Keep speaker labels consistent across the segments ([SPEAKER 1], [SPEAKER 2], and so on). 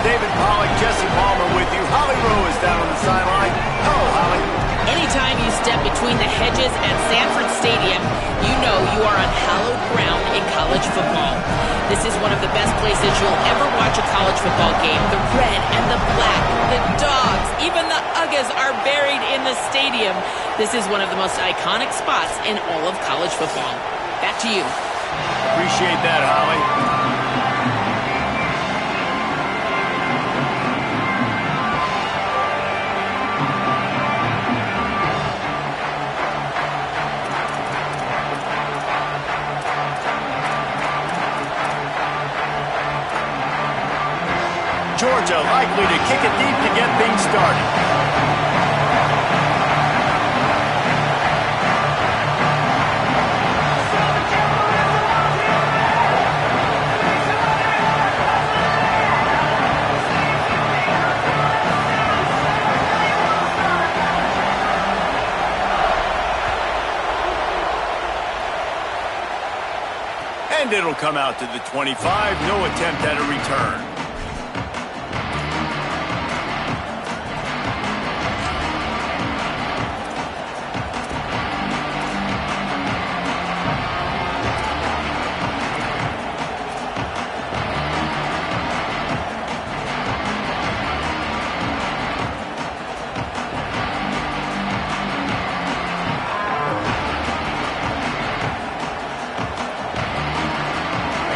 [SPEAKER 1] David Pollack, Jesse Palmer with you. Holly Rowe is down on the sideline. Hello, Holly.
[SPEAKER 2] Anytime you step between the hedges at Sanford Stadium, you know you are on hallowed ground in college football. This is one of the best places you'll ever watch a college football game. The red and the black, the dogs, even the Uggas are buried in the stadium. This is one of the most iconic spots in all of college football. Back to you.
[SPEAKER 1] Appreciate that, Holly. Georgia likely to kick it deep to get things started. And it'll come out to the 25. No attempt at a return.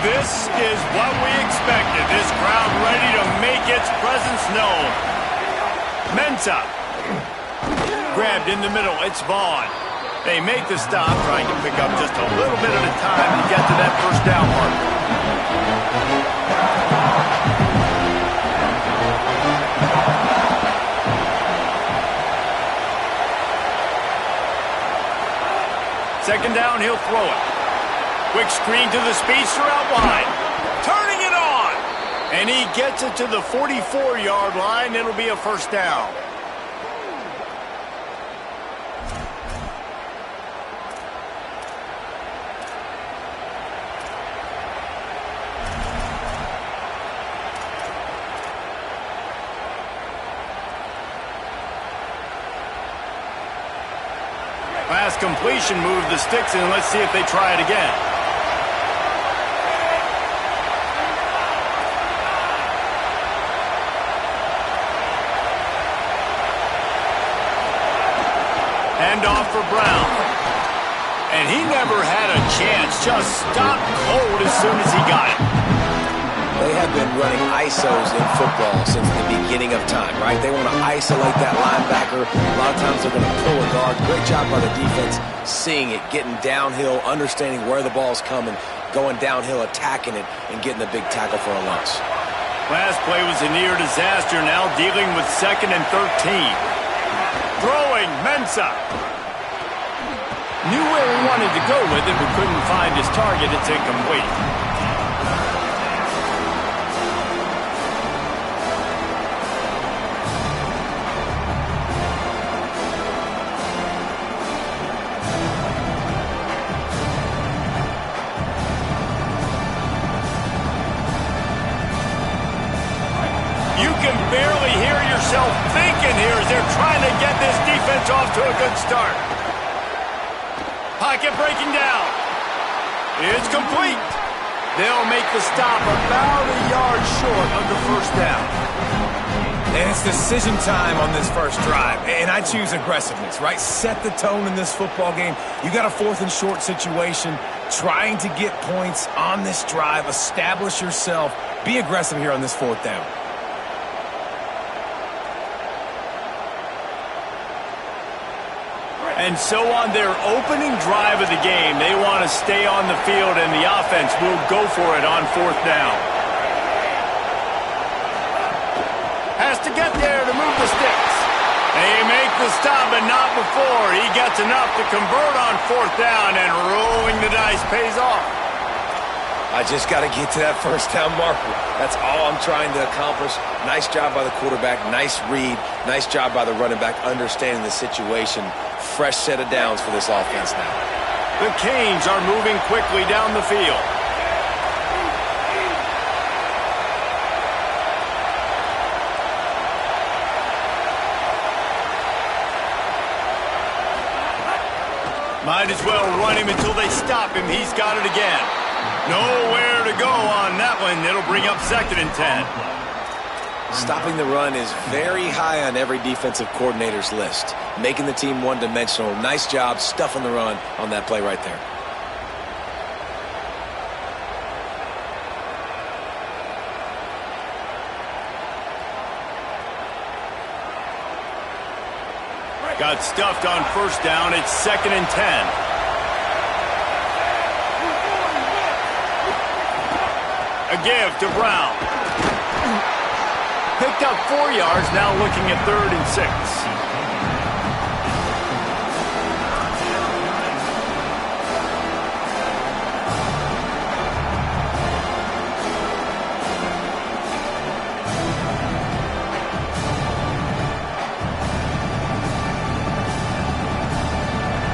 [SPEAKER 1] This is what we expected. This crowd ready to make its presence known. Mensah. Grabbed in the middle. It's Vaughn. They make the stop, trying to pick up just a little bit at a time to get to that first down mark. Second down, he'll throw it. Quick screen to the speedster out wide. Turning it on. And he gets it to the 44-yard line. It'll be a first down. Pass completion, move the sticks in. Let's see if they try it again. Handoff for Brown. And he never had a chance. Just stopped cold as soon as he got it.
[SPEAKER 3] They have been running ISOs in football since the beginning of time, right? They want to isolate that linebacker. A lot of times they're going to pull a guard. Great job by the defense seeing it, getting downhill, understanding where the ball's coming, going downhill, attacking it, and getting the big tackle for a loss.
[SPEAKER 1] Last play was a near disaster. Now dealing with 2nd and 13. Throwing, Mensah. Knew where he wanted to go with it, but couldn't find his target. It's incomplete. You can barely hear yourself thinking here as they're trying to get this defense off to a good start. Pocket breaking down. It's complete. They'll make the stop about a yard short of the first down.
[SPEAKER 4] And it's decision time on this first drive. And I choose aggressiveness, right? Set the tone in this football game. You got a 4th and short situation. Trying to get points on this drive. Establish yourself. Be aggressive here on this 4th down.
[SPEAKER 1] And so on their opening drive of the game, they want to stay on the field, and the offense will go for it on 4th down. Has to get there to move the sticks. They make the stop, but not before. He gets enough to convert on 4th down, and rolling the dice pays off.
[SPEAKER 3] I just got to get to that first down marker. That's all I'm trying to accomplish. Nice job by the quarterback. Nice read. Nice job by the running back understanding the situation. Fresh set of downs for this offense now.
[SPEAKER 1] The Canes are moving quickly down the field. Might as well run him until they stop him. He's got it again. Nowhere to go on that one. It'll bring up 2nd and 10.
[SPEAKER 3] Stopping the run is very high on every defensive coordinator's list. Making the team one-dimensional. Nice job stuffing the run on that play right there.
[SPEAKER 1] Got stuffed on 1st down. It's 2nd and 10. A give to Brown. Picked up 4 yards, now looking at 3rd and 6.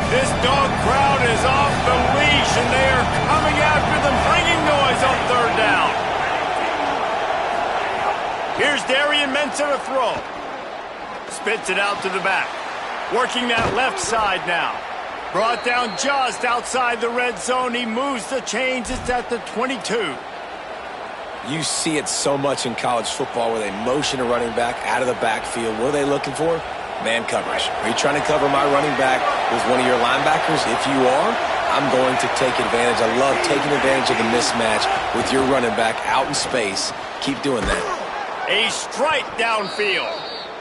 [SPEAKER 1] This dog crowd is off the leash, and they are coming after them, bringing noise on 3rd down. Here's Darian Mensah to throw. Spits it out to the back. Working that left side now. Brought down just outside the red zone. He moves the chains. It's at the 22.
[SPEAKER 3] You see it so much in college football where they motion a running back out of the backfield. What are they looking for? Man coverage. Are you trying to cover my running back with one of your linebackers? If you are, I'm going to take advantage. I love taking advantage of the mismatch with your running back out in space. Keep doing that.
[SPEAKER 1] A strike downfield.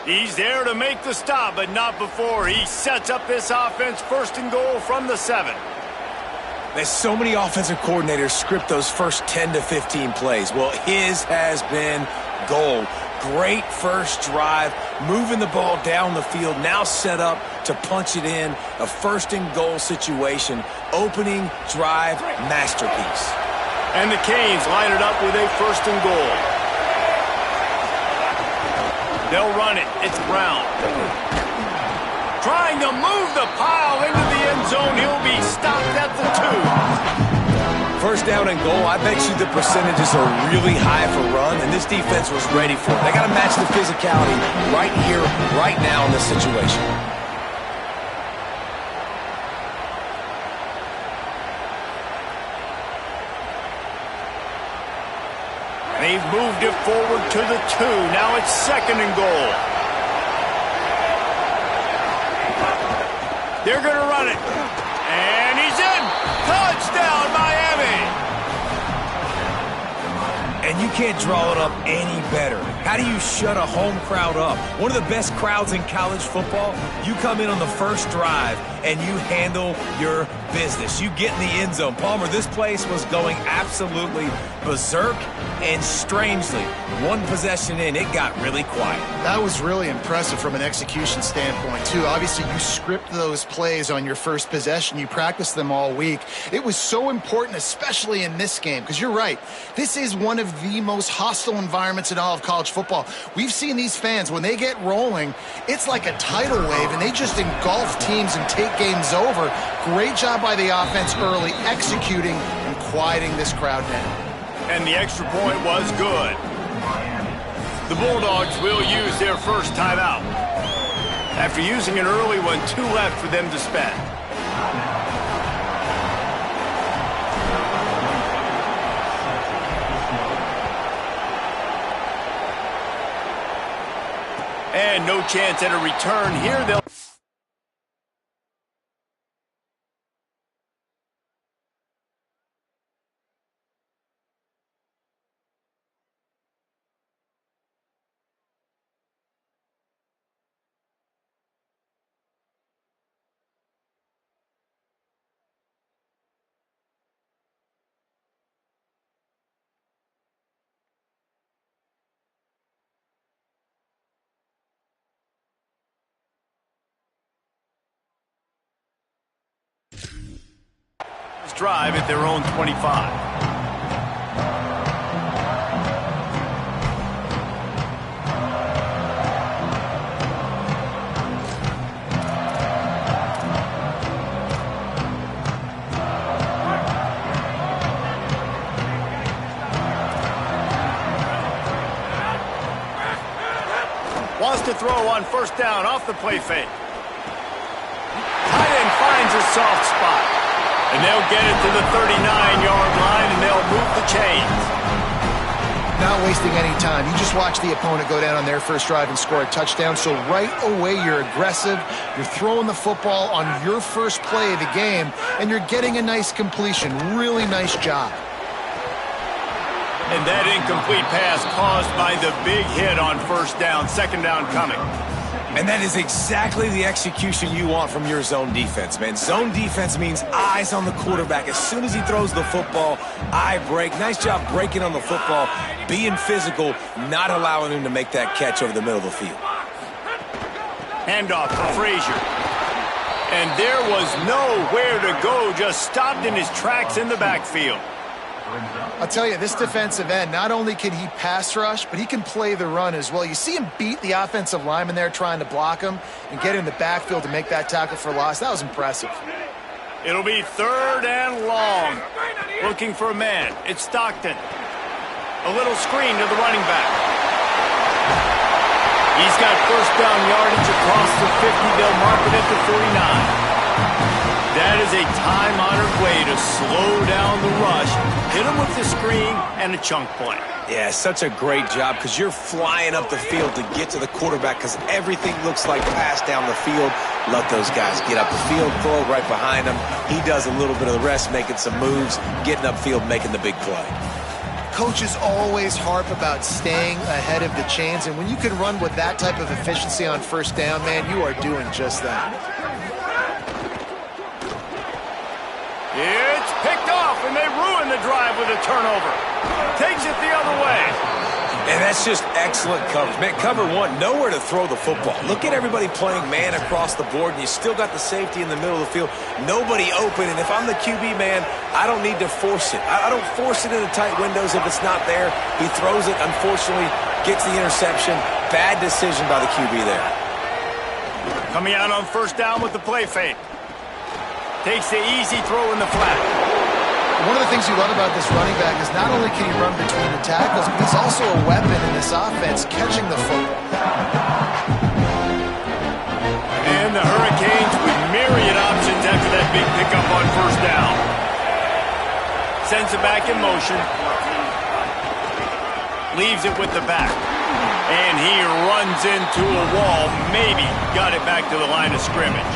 [SPEAKER 1] He's there to make the stop, but not before. He sets up this offense 1st and goal from the 7.
[SPEAKER 3] There's so many offensive coordinators script those first 10 to 15 plays. Well, his has been gold. Great first drive, moving the ball down the field, now set up to punch it in. A 1st and goal situation. Opening drive masterpiece.
[SPEAKER 1] And the Canes line it up with a 1st and goal. They'll run it. It's Brown. Trying to move the pile into the end zone. He'll be stopped at the 2.
[SPEAKER 3] 1st down and goal. I bet you the percentages are really high for run, and this defense was ready for it. They got to match the physicality right here, right now in this situation.
[SPEAKER 1] They've moved it forward to the 2. Now it's 2nd and goal. They're going to run it. And he's in. Touchdown, Miami.
[SPEAKER 4] And you can't draw it up any better. How do you shut a home crowd up? One of the best crowds in college football. You come in on the 1st drive and you handle your business. You get in the end zone. Palmer, this place was going absolutely berserk, and strangely, one possession in, it got really quiet.
[SPEAKER 5] That was really impressive from an execution standpoint, too. Obviously, you script those plays on your first possession. You practice them all week. It was so important, especially in this game, because you're right. This is one of the most hostile environments in all of college football. We've seen these fans, when they get rolling, it's like a tidal wave, and they just engulf teams and take games over. Great job by the offense early, executing and quieting this crowd down.
[SPEAKER 1] And the extra point was good. The Bulldogs will use their 1st timeout. After using an early one, 2 left for them to spend. And no chance at a return here. They'll drive at their own 25. Wants to throw on 1st down off the play fake. Tight end finds a soft spot. And they'll get it to the 39-yard line, and they'll move the chains.
[SPEAKER 5] Not wasting any time. You just watch the opponent go down on their first drive and score a touchdown. So right away, you're aggressive. You're throwing the football on your first play of the game, and you're getting a nice completion. Really nice job.
[SPEAKER 1] And that incomplete pass caused by the big hit on first down, second down coming.
[SPEAKER 4] And that is exactly the execution you want from your zone defense, man. Zone defense means eyes on the quarterback. As soon as he throws the football, eye break. Nice job breaking on the football, being physical, not allowing him to make that catch over the middle of the field.
[SPEAKER 1] Handoff for Frazier. And there was nowhere to go, just stopped in his tracks in the backfield.
[SPEAKER 5] I'll tell you, this defensive end, not only can he pass rush, but he can play the run as well. You see him beat the offensive lineman there trying to block him and get in the backfield to make that tackle for loss. That was impressive.
[SPEAKER 1] It'll be third and long. Looking for a man. It's Stockton. A little screen to the running back. He's got first down yardage across the 50. They'll mark it at the 49. That is a time-honored way to slow down the rush, hit him with the screen, and a chunk play.
[SPEAKER 3] Yeah, such a great job because you're flying up the field to get to the quarterback because everything looks like pass down the field. Let those guys get up the field, throw right behind him. He does a little bit of the rest, making some moves, getting upfield, making the big play.
[SPEAKER 5] Coaches always harp about staying ahead of the chains, and when you can run with that type of efficiency on first down, man, you are doing just that.
[SPEAKER 1] It's picked off, and they ruin the drive with a turnover. Takes it the other way.
[SPEAKER 4] And that's just excellent coverage. Man, cover one, nowhere to throw the football. Look at everybody playing man across the board, and you still got the safety in the middle of the field. Nobody open, and if I'm the QB, man, I don't need to force it. I don't force it into tight windows if it's not there. He throws it, unfortunately, gets the interception. Bad decision by the QB there.
[SPEAKER 1] Coming out on first down with the play fake. Takes the easy throw in the flat.
[SPEAKER 5] One of the things you love about this running back is not only can he run between the tackles, but he's also a weapon in this offense, catching the football.
[SPEAKER 1] And the Hurricanes with myriad options after that big pickup on first down. Sends it back in motion. Leaves it with the back. And he runs into a wall. Maybe got it back to the line of scrimmage.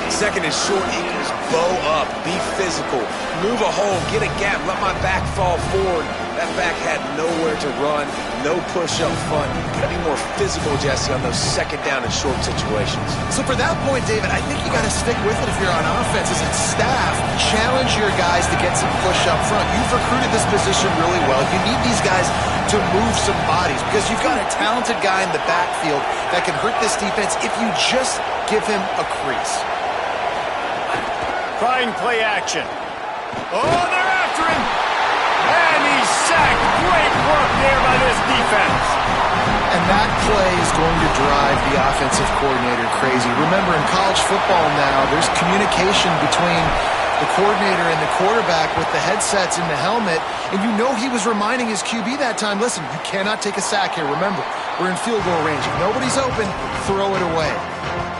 [SPEAKER 3] Second and short equals bow up, be physical, move a hole, get a gap, let my back fall forward. That back had nowhere to run, no push up front. Got to be more physical, Jesse, on those second down and short situations.
[SPEAKER 5] So for that point, David, I think you got to stick with it if you're on offense. As a staff, challenge your guys to get some push up front. You've recruited this position really well. You need these guys to move some bodies because you've got a talented guy in the backfield that can hurt this defense if you just give him a crease.
[SPEAKER 1] Trying play action. Oh, they're after him. And he's sacked. Great work there by this defense.
[SPEAKER 5] And that play is going to drive the offensive coordinator crazy. Remember, in college football now, there's communication between the coordinator and the quarterback with the headsets in the helmet, and you know he was reminding his QB that time, listen, you cannot take a sack here. Remember, we're in field goal range. If nobody's open, throw it away.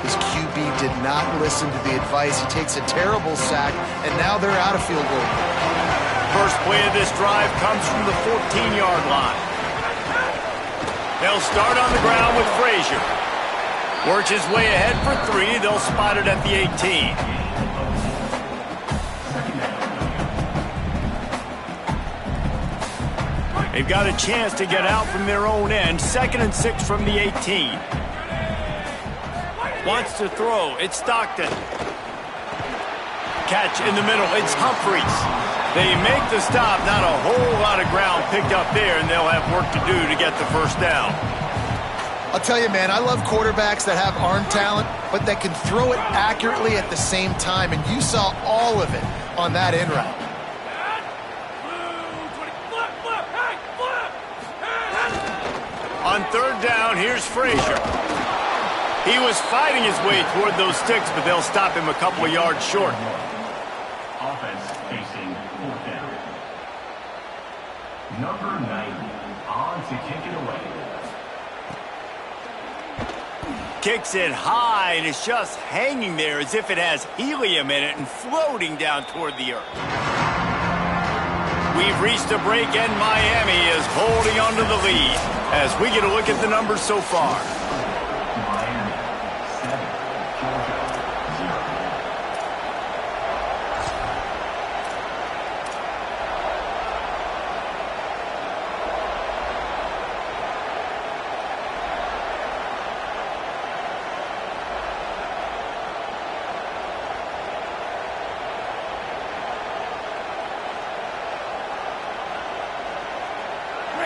[SPEAKER 5] His QB did not listen to the advice. He takes a terrible sack, and now they're out of field goal.
[SPEAKER 1] First play of this drive comes from the 14-yard line. They'll start on the ground with Frazier. Works his way ahead for 3. They'll spot it at the 18. They've got a chance to get out from their own end. 2nd and 6 from the 18. Wants to throw. It's Stockton. Catch in the middle. It's Humphries. They make the stop. Not a whole lot of ground picked up there, and they'll have work to do to get the first down.
[SPEAKER 5] I'll tell you, man, I love quarterbacks that have arm talent, but that can throw it accurately at the same time, and you saw all of it on that in route.
[SPEAKER 1] On third down, here's Frazier. He was fighting his way toward those sticks, but they'll stop him a couple of yards short.
[SPEAKER 6] Offense facing fourth down. Number 90 on to kick it away.
[SPEAKER 1] kicks it high, and it's just hanging there as if it has helium in it and floating down toward the earth. We've reached a break, and Miami is holding on to the lead as we get a look at the numbers so far.
[SPEAKER 6] Miami 7, Georgia 0.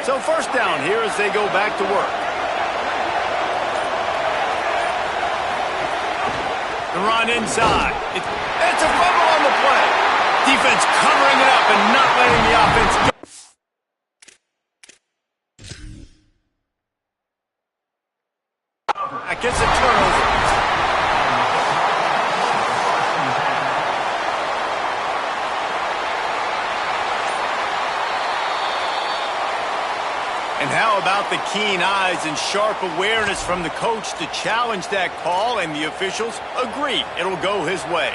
[SPEAKER 1] So first down here as they go back to work. The run inside. It's a fumble on the play. Defense covering it up and not letting the offense get. I guess a turnover. And how about the keen eyes and sharp awareness from the coach to challenge that call, and the officials agree it'll go his way.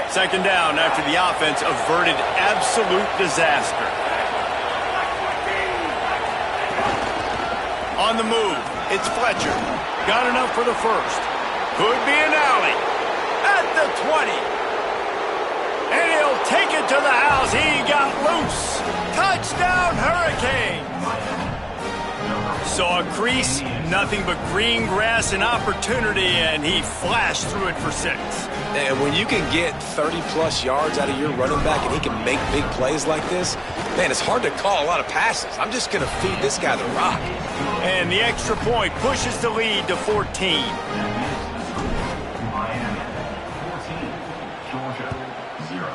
[SPEAKER 1] Second down after the offense averted absolute disaster. On the move, it's Fletcher. Got enough for the first. Could be an alley. At the 20. And he'll take it to the house. He got loose. Touchdown, Hurricane. Saw a crease, nothing but green grass and opportunity, and he flashed through it for 6.
[SPEAKER 3] And when you can get 30-plus yards out of your running back and he can make big plays like this, man, it's hard to call a lot of passes. I'm just going to feed this guy the rock.
[SPEAKER 1] And the extra point pushes the lead to 14.
[SPEAKER 6] Miami 14, Georgia 0.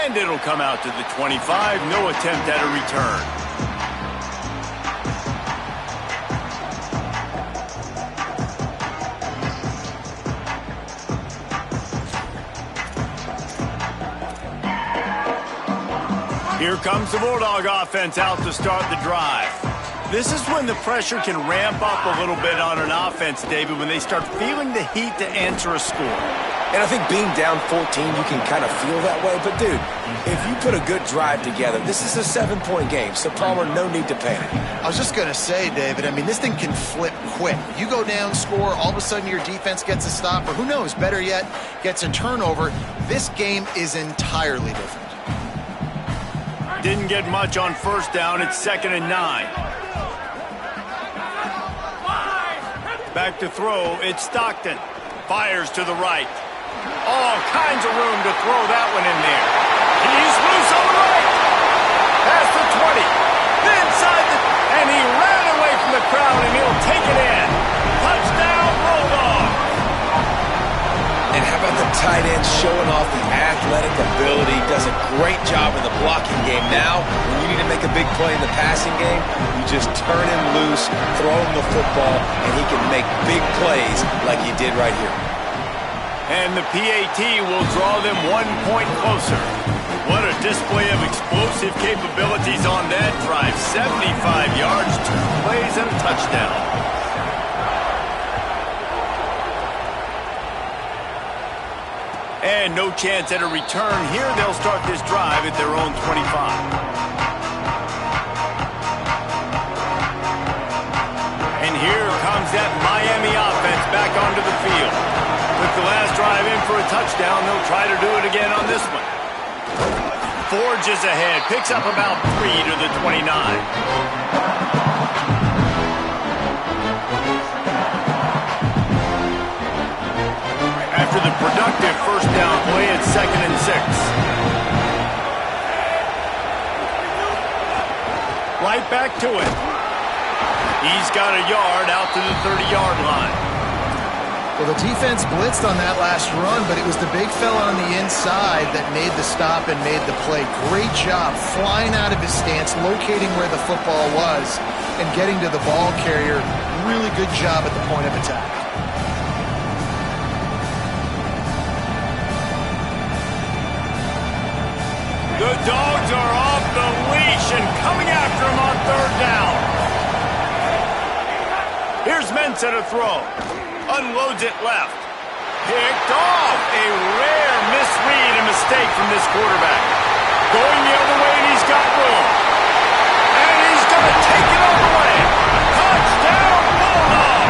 [SPEAKER 1] And it'll come out to the 25. No attempt at a return. Here comes the Bulldog offense out to start the drive. This is when the pressure can ramp up a little bit on an offense, David, when they start feeling the heat to answer a score.
[SPEAKER 3] And I think being down 14, you can kind of feel that way. But, dude, if you put a good drive together, this is a 7-point game. So, Palmer, no need to panic.
[SPEAKER 5] I was just going to say, David, I mean, this thing can flip quick. You go down, score, all of a sudden your defense gets a stop, or who knows, better yet, gets a turnover. This game is entirely different.
[SPEAKER 1] Didn't get much on first down. It's 2nd and 9. Back to throw. It's Stockton. Fires to the right. All kinds of room to throw that one in there. He's loose on the right. Past the 20. Inside the... And he ran away from the crowd, and he'll take it in. Touchdown, Bulldog.
[SPEAKER 3] And how about the tight end showing off the athletic ability? Does a great job in the blocking game. Now, when you need to make a big play in the passing game, you just turn him loose, throw him the football, and he can make big plays like he did right here.
[SPEAKER 1] And the PAT will draw them 1 point closer. What a display of explosive capabilities on that drive. 75 yards, 2 plays, and a touchdown. And no chance at a return here. They'll start this drive at their own 25. And here comes that Miami offense back onto the field. With the last drive in for a touchdown, they'll try to do it again on this one. Forges ahead, picks up about 3 to the 29. After the productive first down play, it's 2nd and 6. Right back to it. He's got a yard out to the 30-yard line.
[SPEAKER 5] Well, the defense blitzed on that last run, but it was the big fella on the inside that made the stop and made the play. Great job flying out of his stance, locating where the football was, and getting to the ball carrier. Really good job at the point of attack.
[SPEAKER 1] The Dogs are off the leash and coming after him on third down. Here's Mensah to throw. Unloads it left. Picked off. A rare misread and mistake from this quarterback. Going the other way, and he's got room. And he's going to take it all the way. Touchdown, Bulldog!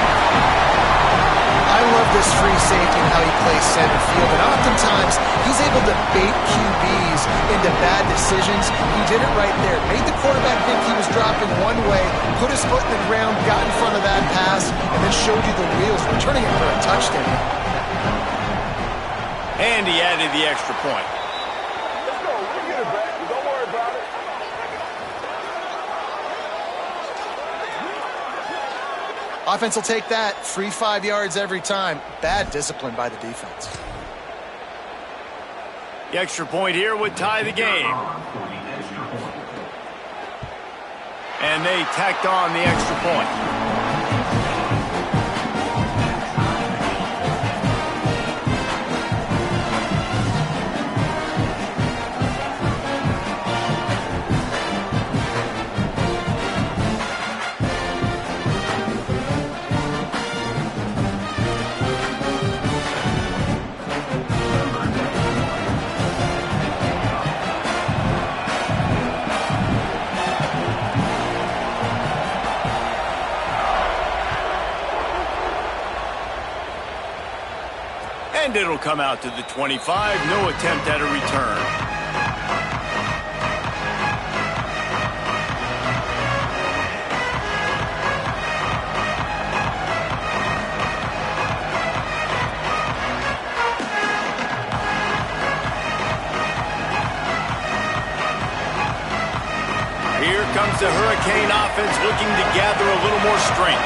[SPEAKER 5] I love this free safety and how he plays center field, and oftentimes he's able to bait QBs into bad decisions. He did it right there. Made the quarterback think he was dropping one way, put his foot in the ground, got in front of that pass, and then showed you the wheels, returning it for a touchdown.
[SPEAKER 1] And he added the extra point.
[SPEAKER 7] Let's go. We'll get it back. Don't worry about it.
[SPEAKER 5] Offense will take that. Free 5 yards every time. Bad discipline by the defense.
[SPEAKER 1] The extra point here would tie the game. And they tacked on the extra point. And it'll come out to the 25. No attempt at a return. Here comes the Hurricane offense looking to gather a little more strength.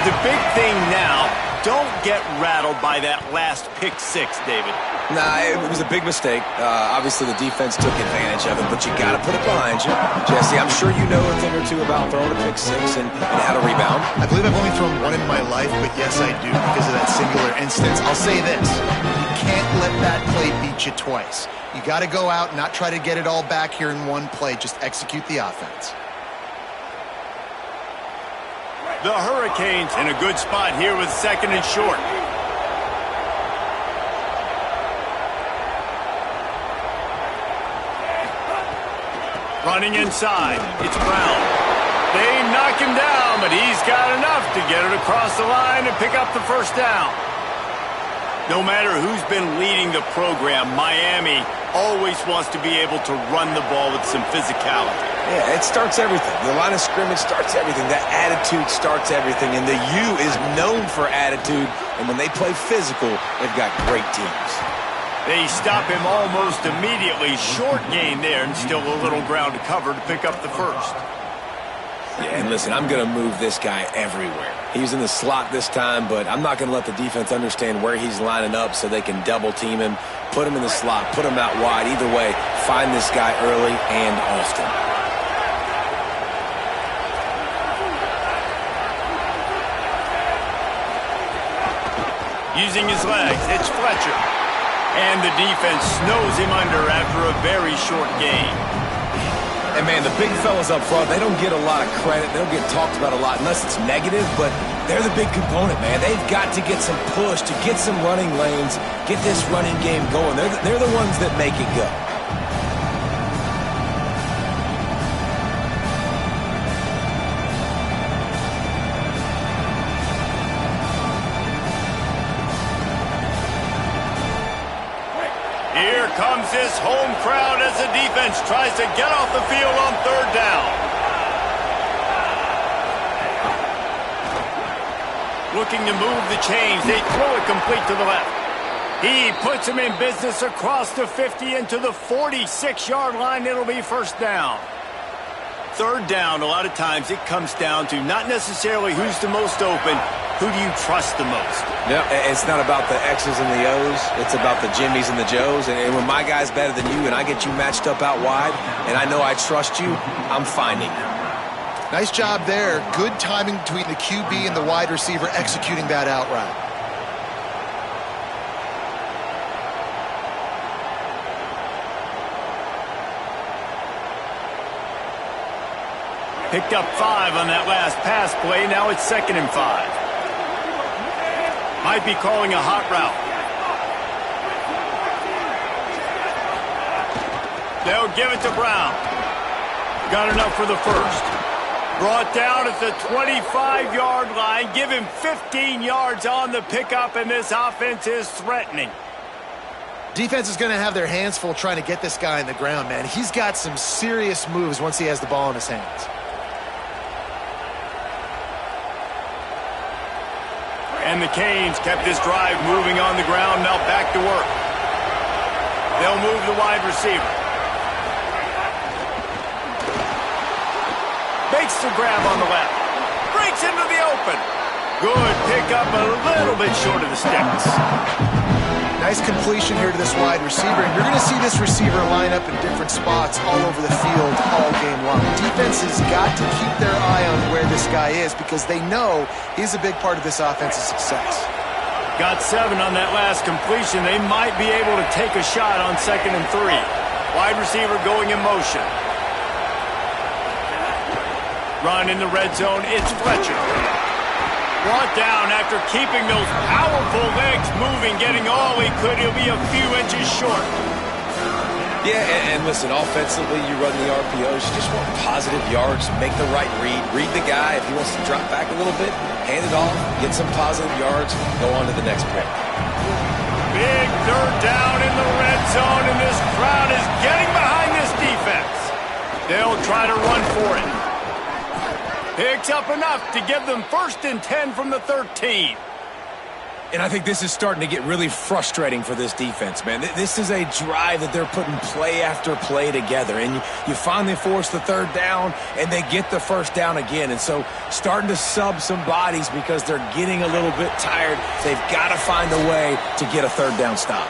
[SPEAKER 1] The big thing now, don't get rattled by that last pick six, David.
[SPEAKER 3] Nah, it was a big mistake. Obviously, the defense took advantage of it, but you got to put it behind you. Jesse, I'm sure you know a thing or two about throwing a pick six and how to rebound.
[SPEAKER 5] I believe I've only thrown one in my life, but yes, I do because of that singular instance. I'll say this. You can't let that play beat you twice. You got to go out and not try to get it all back here in one play. Just execute the offense.
[SPEAKER 1] The Hurricanes in a good spot here with second and short. Running inside, it's Brown. They knock him down, but he's got enough to get it across the line and pick up the first down. No matter who's been leading the program, Miami always wants to be able to run the ball with some physicality.
[SPEAKER 3] Yeah, it starts everything. The line of scrimmage starts everything. That attitude starts everything. And the U is known for attitude. And when they play physical, they've got great teams.
[SPEAKER 1] They stop him almost immediately. Short gain there and still a little ground to cover to pick up the first.
[SPEAKER 3] Yeah, and listen, I'm going to move this guy everywhere. He's in the slot this time, but I'm not going to let the defense understand where he's lining up so they can double team him, put him in the slot, put him out wide. Either way, find this guy early and often.
[SPEAKER 1] Using his legs, it's Fletcher. And the defense snows him under after a very short gain.
[SPEAKER 3] And, man, the big fellas up front, they don't get a lot of credit. They don't get talked about a lot unless it's negative, but they're the big component, man. They've got to get some push, to get some running lanes, get this running game going. They're the ones that make it go.
[SPEAKER 1] Here comes this home crowd as the defense tries to get off the field on third down. Looking to move the chains. They throw it complete to the left. He puts him in business across the 50 into the 46-yard line. It'll be first down. Third down, a lot of times it comes down to not necessarily who's the most open, who do you trust the most?
[SPEAKER 3] Yeah, it's not about the X's and the O's. It's about the Jimmys and the Joes. And when my guy's better than you and I get you matched up out wide and I know I trust you, I'm finding you.
[SPEAKER 5] Nice job there. Good timing between the QB and the wide receiver executing that out route.
[SPEAKER 1] Picked up 5 on that last pass play. Now it's 2nd and 5. Might be calling a hot route. They'll give it to Brown. Got enough for the first. Brought down at the 25-yard line. Give him 15 yards on the pickup, and this offense is threatening.
[SPEAKER 5] Defense is going to have their hands full trying to get this guy in the ground, man. He's got some serious moves once he has the ball in his hands.
[SPEAKER 1] And the Canes kept this drive moving on the ground. Now back to work. They'll move the wide receiver. Makes the grab on the left. Breaks into the open. Good pickup, a little bit short of the sticks.
[SPEAKER 5] Nice completion here to this wide receiver. And you're going to see this receiver line up in different spots all over the field all game long. Defense has got to keep their eye on where this guy is because they know he's a big part of this offense's success.
[SPEAKER 1] Got 7 on that last completion. They might be able to take a shot on 2nd and 3. Wide receiver going in motion. Run in the red zone. It's Fletcher. Brought down after keeping those powerful legs moving, getting all he could. He'll be a few inches short.
[SPEAKER 3] Yeah, and listen, offensively, you run the RPOs. You just want positive yards, make the right read. Read the guy. If he wants to drop back a little bit, hand it off, get some positive yards, go on to the next play.
[SPEAKER 1] Big 3rd down in the red zone, and this crowd is getting behind this defense. They'll try to run for it. Picks up enough to give them 1st and 10 from the 13.
[SPEAKER 4] And I think this is starting to get really frustrating for this defense, man. This is a drive that they're putting play after play together. And you finally force the 3rd down, and they get the 1st down again. And so starting to sub some bodies because they're getting a little bit tired. They've got to find a way to get a 3rd down stop.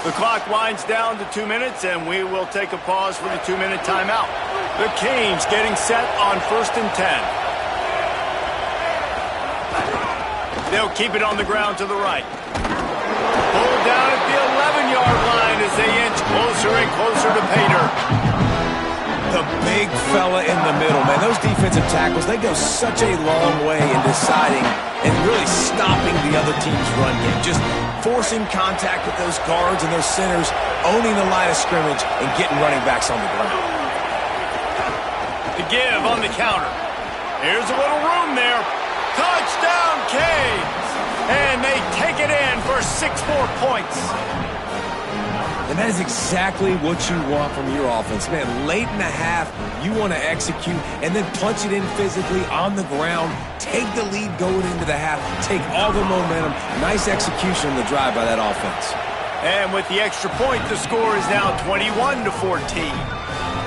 [SPEAKER 1] The clock winds down to 2 minutes, and we will take a pause for the 2-minute timeout. The Canes getting set on 1st and 10. They'll keep it on the ground to the right. Pulled down at the 11-yard line as they inch closer and closer to Pater.
[SPEAKER 4] The big fella in the middle, man. Those defensive tackles, they go such a long way in deciding and really stopping the other team's run game. Just forcing contact with those guards and those centers, owning the line of scrimmage, and getting running backs on the ground.
[SPEAKER 1] The give on the counter. Here's a little room there. Touchdown, Canes! And they take it in for 6 more points.
[SPEAKER 4] And that is exactly what you want from your offense. Man, late in the half, you want to execute and then punch it in physically on the ground, take the lead going into the half, take all the momentum. Nice execution on the drive by that offense.
[SPEAKER 1] And with the extra point, the score is now 21-14.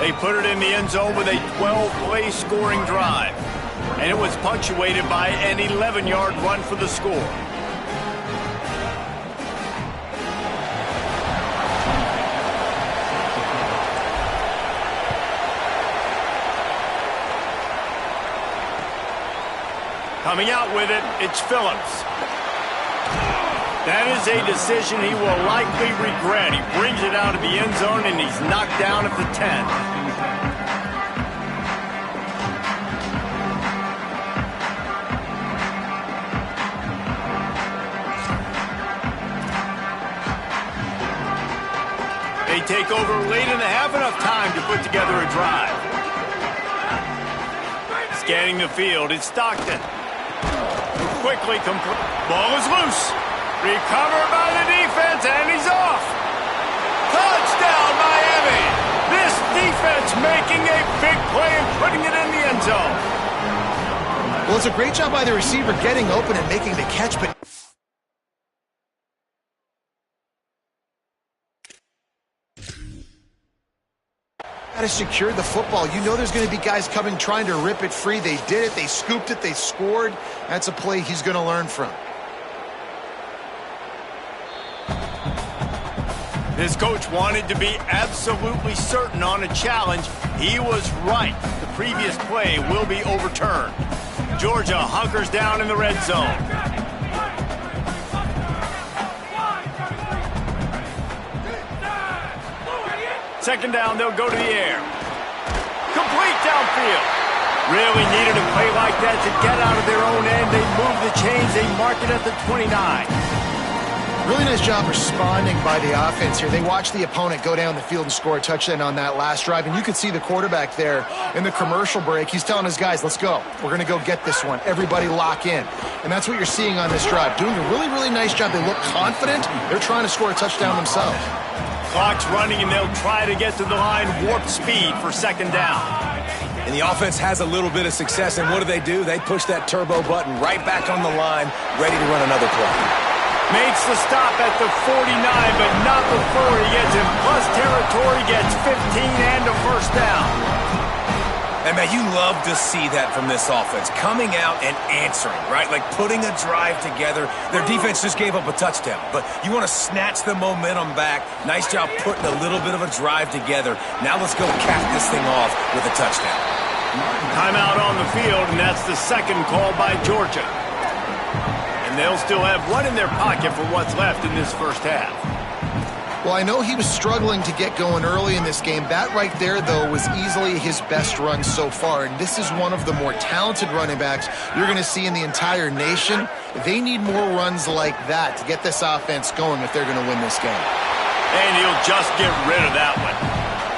[SPEAKER 1] They put it in the end zone with a 12-play scoring drive. And it was punctuated by an 11-yard run for the score. Coming out with it, it's Phillips. That is a decision he will likely regret. He brings it out of the end zone, and he's knocked down at the 10. They take over late in the half, enough time to put together a drive. Scanning the field, it's Stockton. Quickly complete. Ball is loose. Recovered by the defense, and he's off. Touchdown, Miami. This defense making a big play and putting it in the end zone.
[SPEAKER 5] Well, it's a great job by the receiver getting open and making the catch, but to secure the football. You know there's going to be guys coming trying to rip it free. They did it. They scooped it. They scored. That's a play he's going to learn from.
[SPEAKER 1] This coach wanted to be absolutely certain on a challenge. He was right. The previous play will be overturned. Georgia hunkers down in the red zone. Second down, they'll go to the air. Complete downfield. Really needed a play like that to get out of their own end. They move the chains. They mark it at the 29.
[SPEAKER 5] Really nice job responding by the offense here. They watched the opponent go down the field and score a touchdown on that last drive, and you could see the quarterback there in the commercial break. He's telling his guys, let's go. We're going to go get this one. Everybody lock in. And that's what you're seeing on this drive. Doing a really, really nice job. They look confident. They're trying to score a touchdown themselves.
[SPEAKER 1] Clock's running, and they'll try to get to the line warp speed for second down.
[SPEAKER 4] And the offense has a little bit of success, and what do? They push that turbo button right back on the line, ready to run another play.
[SPEAKER 1] Makes the stop at the 49, but not before he gets in plus territory, gets 15 and a first down.
[SPEAKER 4] And, man, you love to see that from this offense, coming out and answering, right? Like putting a drive together. Their defense just gave up a touchdown, but you want to snatch the momentum back. Nice job putting a little bit of a drive together. Now let's go cap this thing off with a touchdown.
[SPEAKER 1] Timeout on the field, and that's the second call by Georgia. And they'll still have one in their pocket for what's left in this first half.
[SPEAKER 5] Well, I know he was struggling to get going early in this game. That right there, though, was easily his best run so far. And this is one of the more talented running backs you're going to see in the entire nation. They need more runs like that to get this offense going if they're going to win this game.
[SPEAKER 1] And he'll just get rid of that one.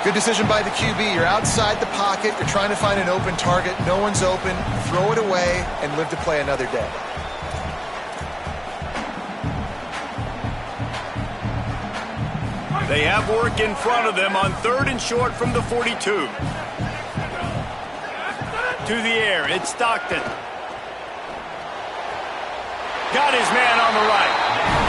[SPEAKER 5] Good decision by the QB. You're outside the pocket. You're trying to find an open target. No one's open. Throw it away and live to play another day.
[SPEAKER 1] They have work in front of them on third and short from the 42. To the air, it's Stockton. Got his man on the right.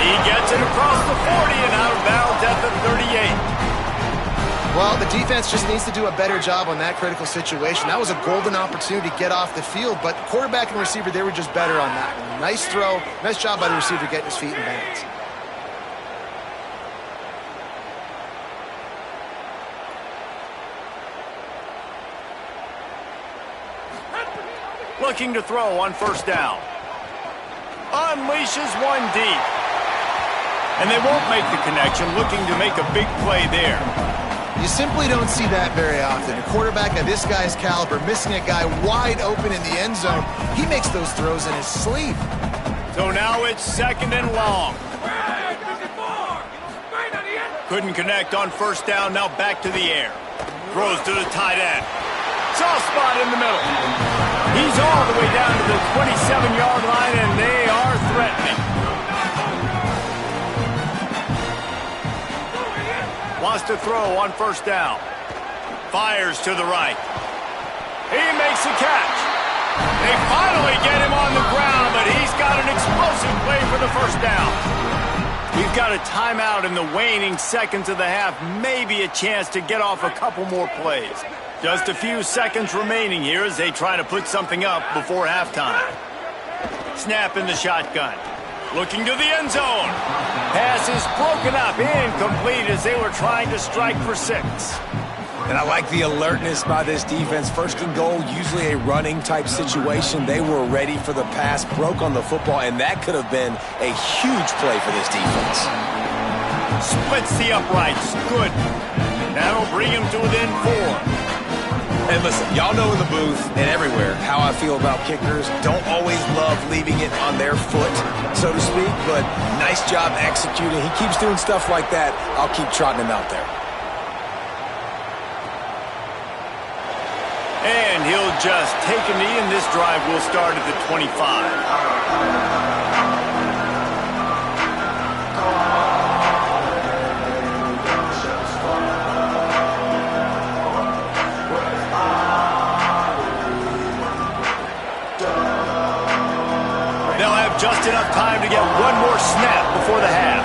[SPEAKER 1] He gets it across the 40 and out of bounds at the 38.
[SPEAKER 5] Well, the defense just needs to do a better job on that critical situation. That was a golden opportunity to get off the field, but the quarterback and the receiver, they were just better on that one. Nice throw. Nice job by the receiver getting his feet in bounds.
[SPEAKER 1] Looking to throw on first down. Unleashes one deep. And they won't make the connection, looking to make a big play there.
[SPEAKER 5] You simply don't see that very often. A quarterback of this guy's caliber missing a guy wide open in the end zone. He makes those throws in his sleep.
[SPEAKER 1] So now it's second and long. Couldn't connect on first down, now back to the air. Throws to the tight end. Soft spot in the middle. He's all the way down to the 27-yard line, and they are threatening. Wants to throw on first down. Fires to the right. He makes a catch. They finally get him on the ground, but he's got an explosive play for the first down. We've got a timeout in the waning seconds of the half. Maybe a chance to get off a couple more plays. Just a few seconds remaining here as they try to put something up before halftime. Snap in the shotgun. Looking to the end zone. Pass is broken up, incomplete as they were trying to strike for 6.
[SPEAKER 4] And I like the alertness by this defense. First and goal, usually a running type situation. They were ready for the pass, broke on the football, and that could have been a huge play for this defense.
[SPEAKER 1] Splits the uprights. Good. That'll bring him to within 4.
[SPEAKER 4] And listen, y'all know in the booth and everywhere how I feel about kickers. Don't always love leaving it on their foot, so to speak, but nice job executing. He keeps doing stuff like that. I'll keep trotting him out there.
[SPEAKER 1] And he'll just take a knee, and this drive will start at the 25. Just enough time to get one more snap before the half.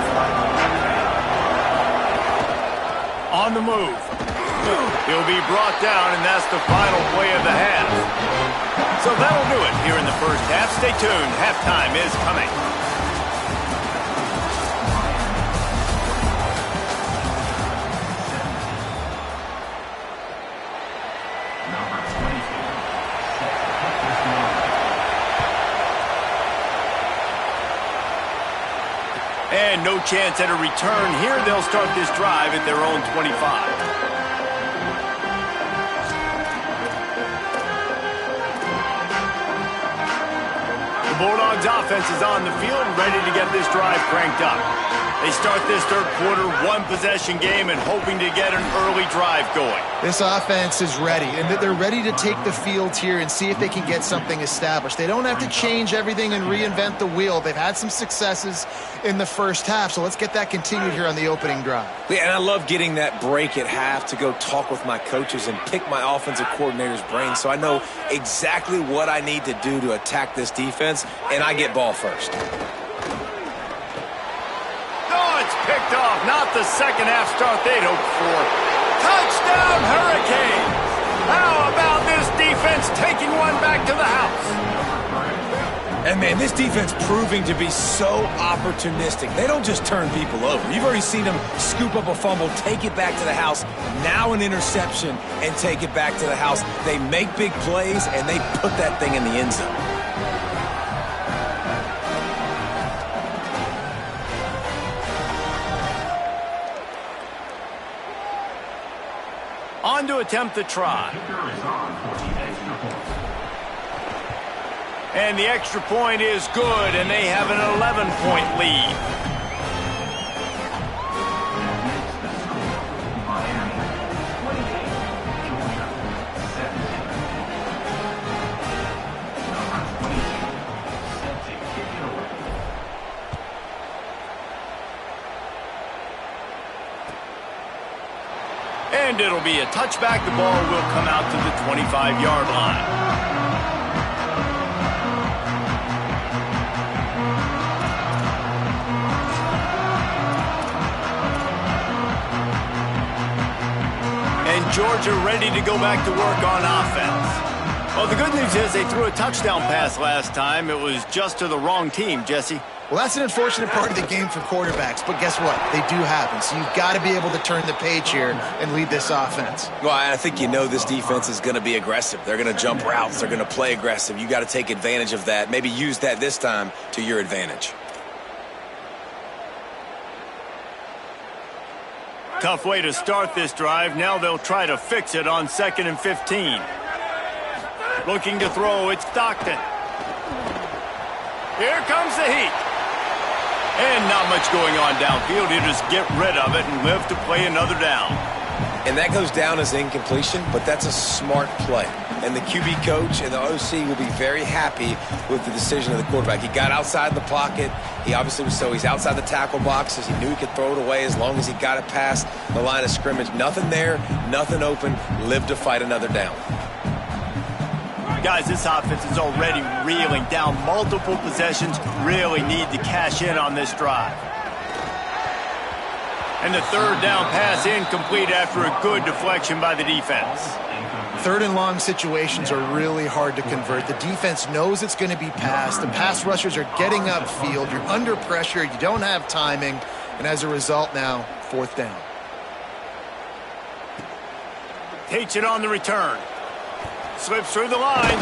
[SPEAKER 1] On the move. He'll be brought down, and that's the final play of the half. So that'll do it here in the first half. Stay tuned. Halftime is coming. And no chance at a return here. They'll start this drive at their own 25. The Bulldogs offense is on the field, ready to get this drive cranked up. They start this third quarter one-possession game and hoping to get an early drive going.
[SPEAKER 5] This offense is ready, and they're ready to take the field here and see if they can get something established. They don't have to change everything and reinvent the wheel. They've had some successes in the first half, so let's get that continued here on the opening drive.
[SPEAKER 3] Yeah, and I love getting that break at half to go talk with my coaches and pick my offensive coordinator's brain so I know exactly what I need to do to attack this defense, and I get ball first.
[SPEAKER 1] Picked off, not the second half start they'd hoped for. Touchdown, Hurricane! How about this defense taking one back to the house?
[SPEAKER 4] And man, this defense proving to be so opportunistic. They don't just turn people over. You've already seen them scoop up a fumble, take it back to the house, now an interception, and take it back to the house. They make big plays, and they put that thing in the end zone.
[SPEAKER 1] On to attempt the try. And the extra point is good, and they have an 11-point lead. And it'll be a touchback. The ball will come out to the 25-yard line. And Georgia ready to go back to work on offense. Well, the good news is they threw a touchdown pass last time. It was just to the wrong team, Jesse.
[SPEAKER 5] Well, that's an unfortunate part of the game for quarterbacks, but guess what? They do happen, so you've got to be able to turn the page here and lead this offense.
[SPEAKER 3] Well, I think you know this defense is going to be aggressive. They're going to jump routes. They're going to play aggressive. You got to take advantage of that. Maybe use that this time to your advantage.
[SPEAKER 1] Tough way to start this drive. Now they'll try to fix it on 2nd and 15. Looking to throw, it's Stockton. Here comes the heat. And not much going on downfield. You just get rid of it and live to play another down.
[SPEAKER 3] And that goes down as incompletion, but that's a smart play. And the QB coach and the OC will be very happy with the decision of the quarterback. He got outside the pocket. He obviously was he's outside the tackle boxes. He knew he could throw it away as long as he got it past the line of scrimmage. Nothing there, nothing open. Live to fight another down.
[SPEAKER 1] Guys, this offense is already reeling down multiple possessions. Really need to cash in on this drive. And the third down pass incomplete after a good deflection by the defense.
[SPEAKER 5] Third and long situations are really hard to convert. The defense knows it's going to be passed. The pass rushers are getting upfield. You're under pressure. You don't have timing. And as a result now, 4th down.
[SPEAKER 1] Takes it on the return. Slips through the line.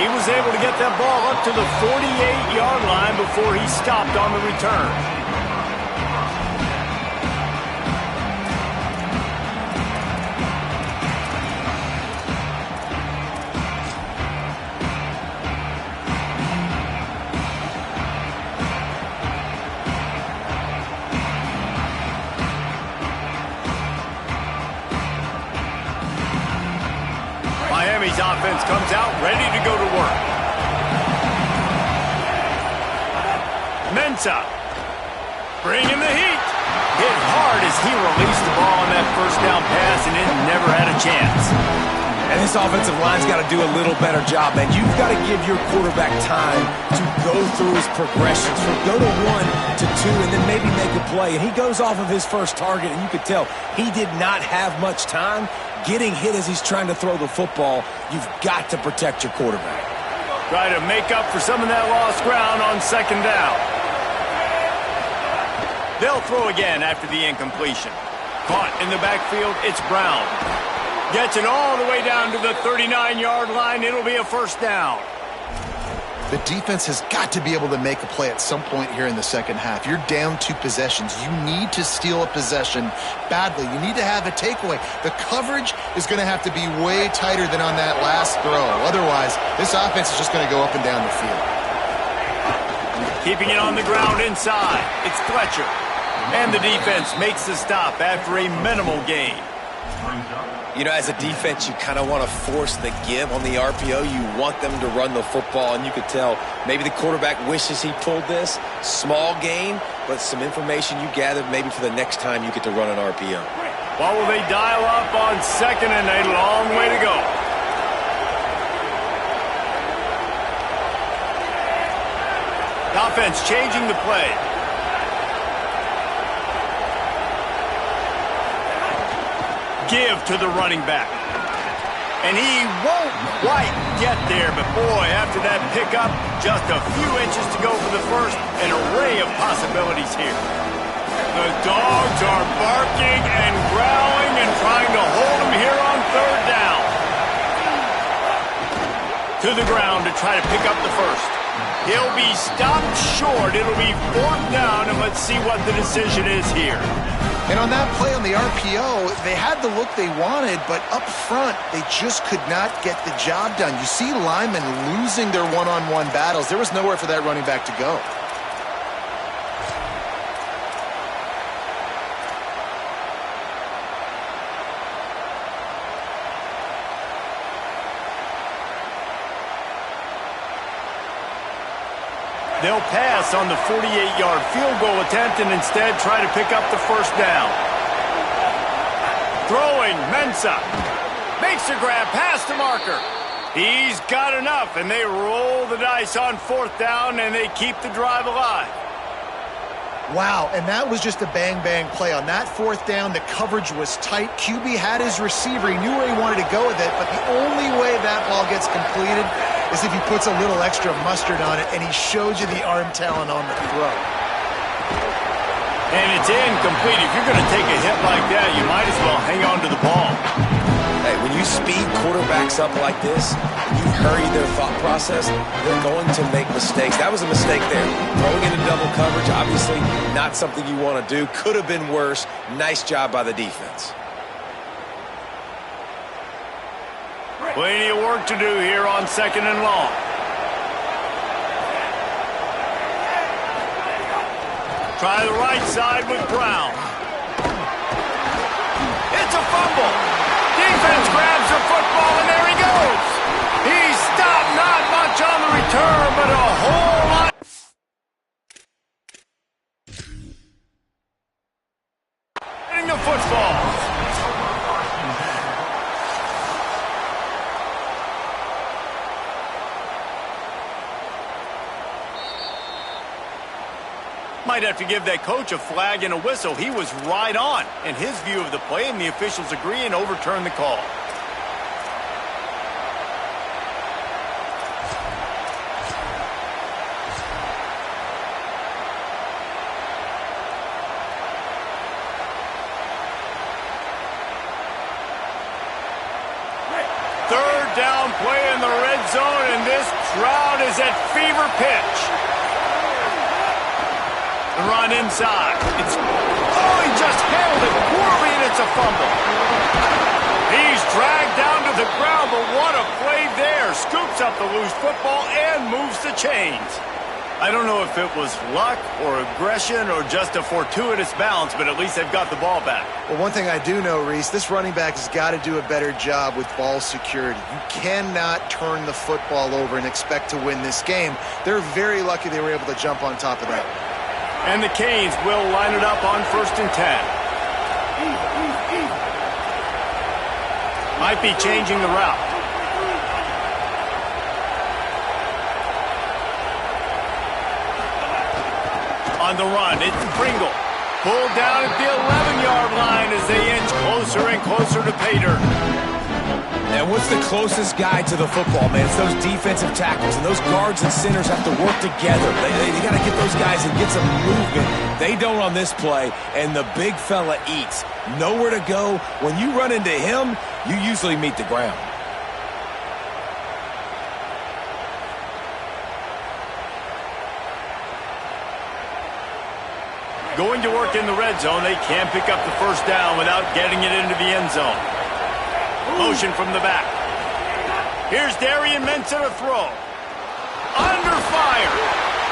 [SPEAKER 1] He was able to get that ball up to the 48-yard line before he stopped on the return. Miami's offense comes out ready to go to work. Mensah bringing the heat. Hit hard as he released the ball on that first down pass, and it never had a chance.
[SPEAKER 4] And this offensive line's got to do a little better job, man. You've got to give your quarterback time to go through his progressions, from go to 1 to 2, and then maybe make a play. And he goes off of his first target, and you could tell he did not have much time getting hit as he's trying to throw the football. You've got to protect your quarterback.
[SPEAKER 1] Try to make up for some of that lost ground on second down. They'll throw again after the incompletion. Caught in the backfield, it's Brown. Gets it all the way down to the 39-yard line. It'll be a first down.
[SPEAKER 5] The defense has got to be able to make a play at some point here in the second half. You're down 2 possessions. You need to steal a possession badly. You need to have a takeaway. The coverage is going to have to be way tighter than on that last throw. Otherwise, this offense is just going to go up and down the field.
[SPEAKER 1] Keeping it on the ground inside. It's Fletcher. And the defense makes the stop after a minimal gain.
[SPEAKER 3] You know, as a defense, you kind of want to force the give on the RPO. You want them to run the football, and you could tell maybe the quarterback wishes he pulled this. Small gain, but some information you gathered maybe for the next time you get to run an RPO.
[SPEAKER 1] Well, will they dial up on second and a long way to go? Offense changing the play. Give to the running back. And he won't quite get there, but boy, after that pickup, just a few inches to go for the first. An array of possibilities here. The dogs are barking and growling and trying to hold him here on third down. To the ground to try to pick up the first. He'll be stopped short. It'll be fourth down, and let's see what the decision is here.
[SPEAKER 5] And on that play on the RPO, they had the look they wanted, but up front, they just could not get the job done. You see linemen losing their one-on-one battles. There was nowhere for that running back to go.
[SPEAKER 1] They'll pass on the 48-yard field goal attempt and instead try to pick up the first down. Throwing, Mensah. Makes a grab past the marker. He's got enough, and they roll the dice on fourth down, and they keep the drive alive.
[SPEAKER 5] Wow, and that was just a bang-bang play. On that fourth down, the coverage was tight. QB had his receiver. He knew where he wanted to go with it, but the only way that ball gets completed is if he puts a little extra mustard on it, and he showed you the arm talent on the throw.
[SPEAKER 1] And it's incomplete. If you're going to take a hit like that, you might as well hang on to the ball.
[SPEAKER 3] Hey, when you speed quarterbacks up like this, you hurry their thought process, they're going to make mistakes. That was a mistake there. Throwing into double coverage, obviously not something you want to do. Could have been worse. Nice job by the defense.
[SPEAKER 1] Plenty of work to do here on second and long. Try the right side with Brown. It's a fumble. Defense grabs the football, and there he goes. He's stopped, not much on the return, but a whole lot. Getting the football. Might have to give that coach a flag and a whistle. He was right on in his view of the play, and the officials agree and overturn the call. Third down play in the red zone, and this crowd is at fever pitch. The run inside. He just handled it poorly, and it's a fumble. He's dragged down to the ground, but what a play there. Scoops up the loose football and moves the chains. I don't know if it was luck or aggression or just a fortuitous bounce, but at least they've got the ball back.
[SPEAKER 5] Well, one thing I do know, Reese, this running back has got to do a better job with ball security. You cannot turn the football over and expect to win this game. They're very lucky they were able to jump on top of that.
[SPEAKER 1] And the Canes will line it up on 1st and 10. Might be changing the route. On the run, it's Pringle. Pulled down at the 11-yard line as they inch closer and closer to pay dirt.
[SPEAKER 4] And what's the closest guy to the football, man? It's those defensive tackles, and those guards and centers have to work together. They got to get those guys and get some movement. They don't on this play, and the big fella eats. Nowhere to go. When you run into him, you usually meet the ground.
[SPEAKER 1] Going to work in the red zone, they can't pick up the first down without getting it into the end zone. Motion from the back. Here's Darian Mensah to throw. Under fire.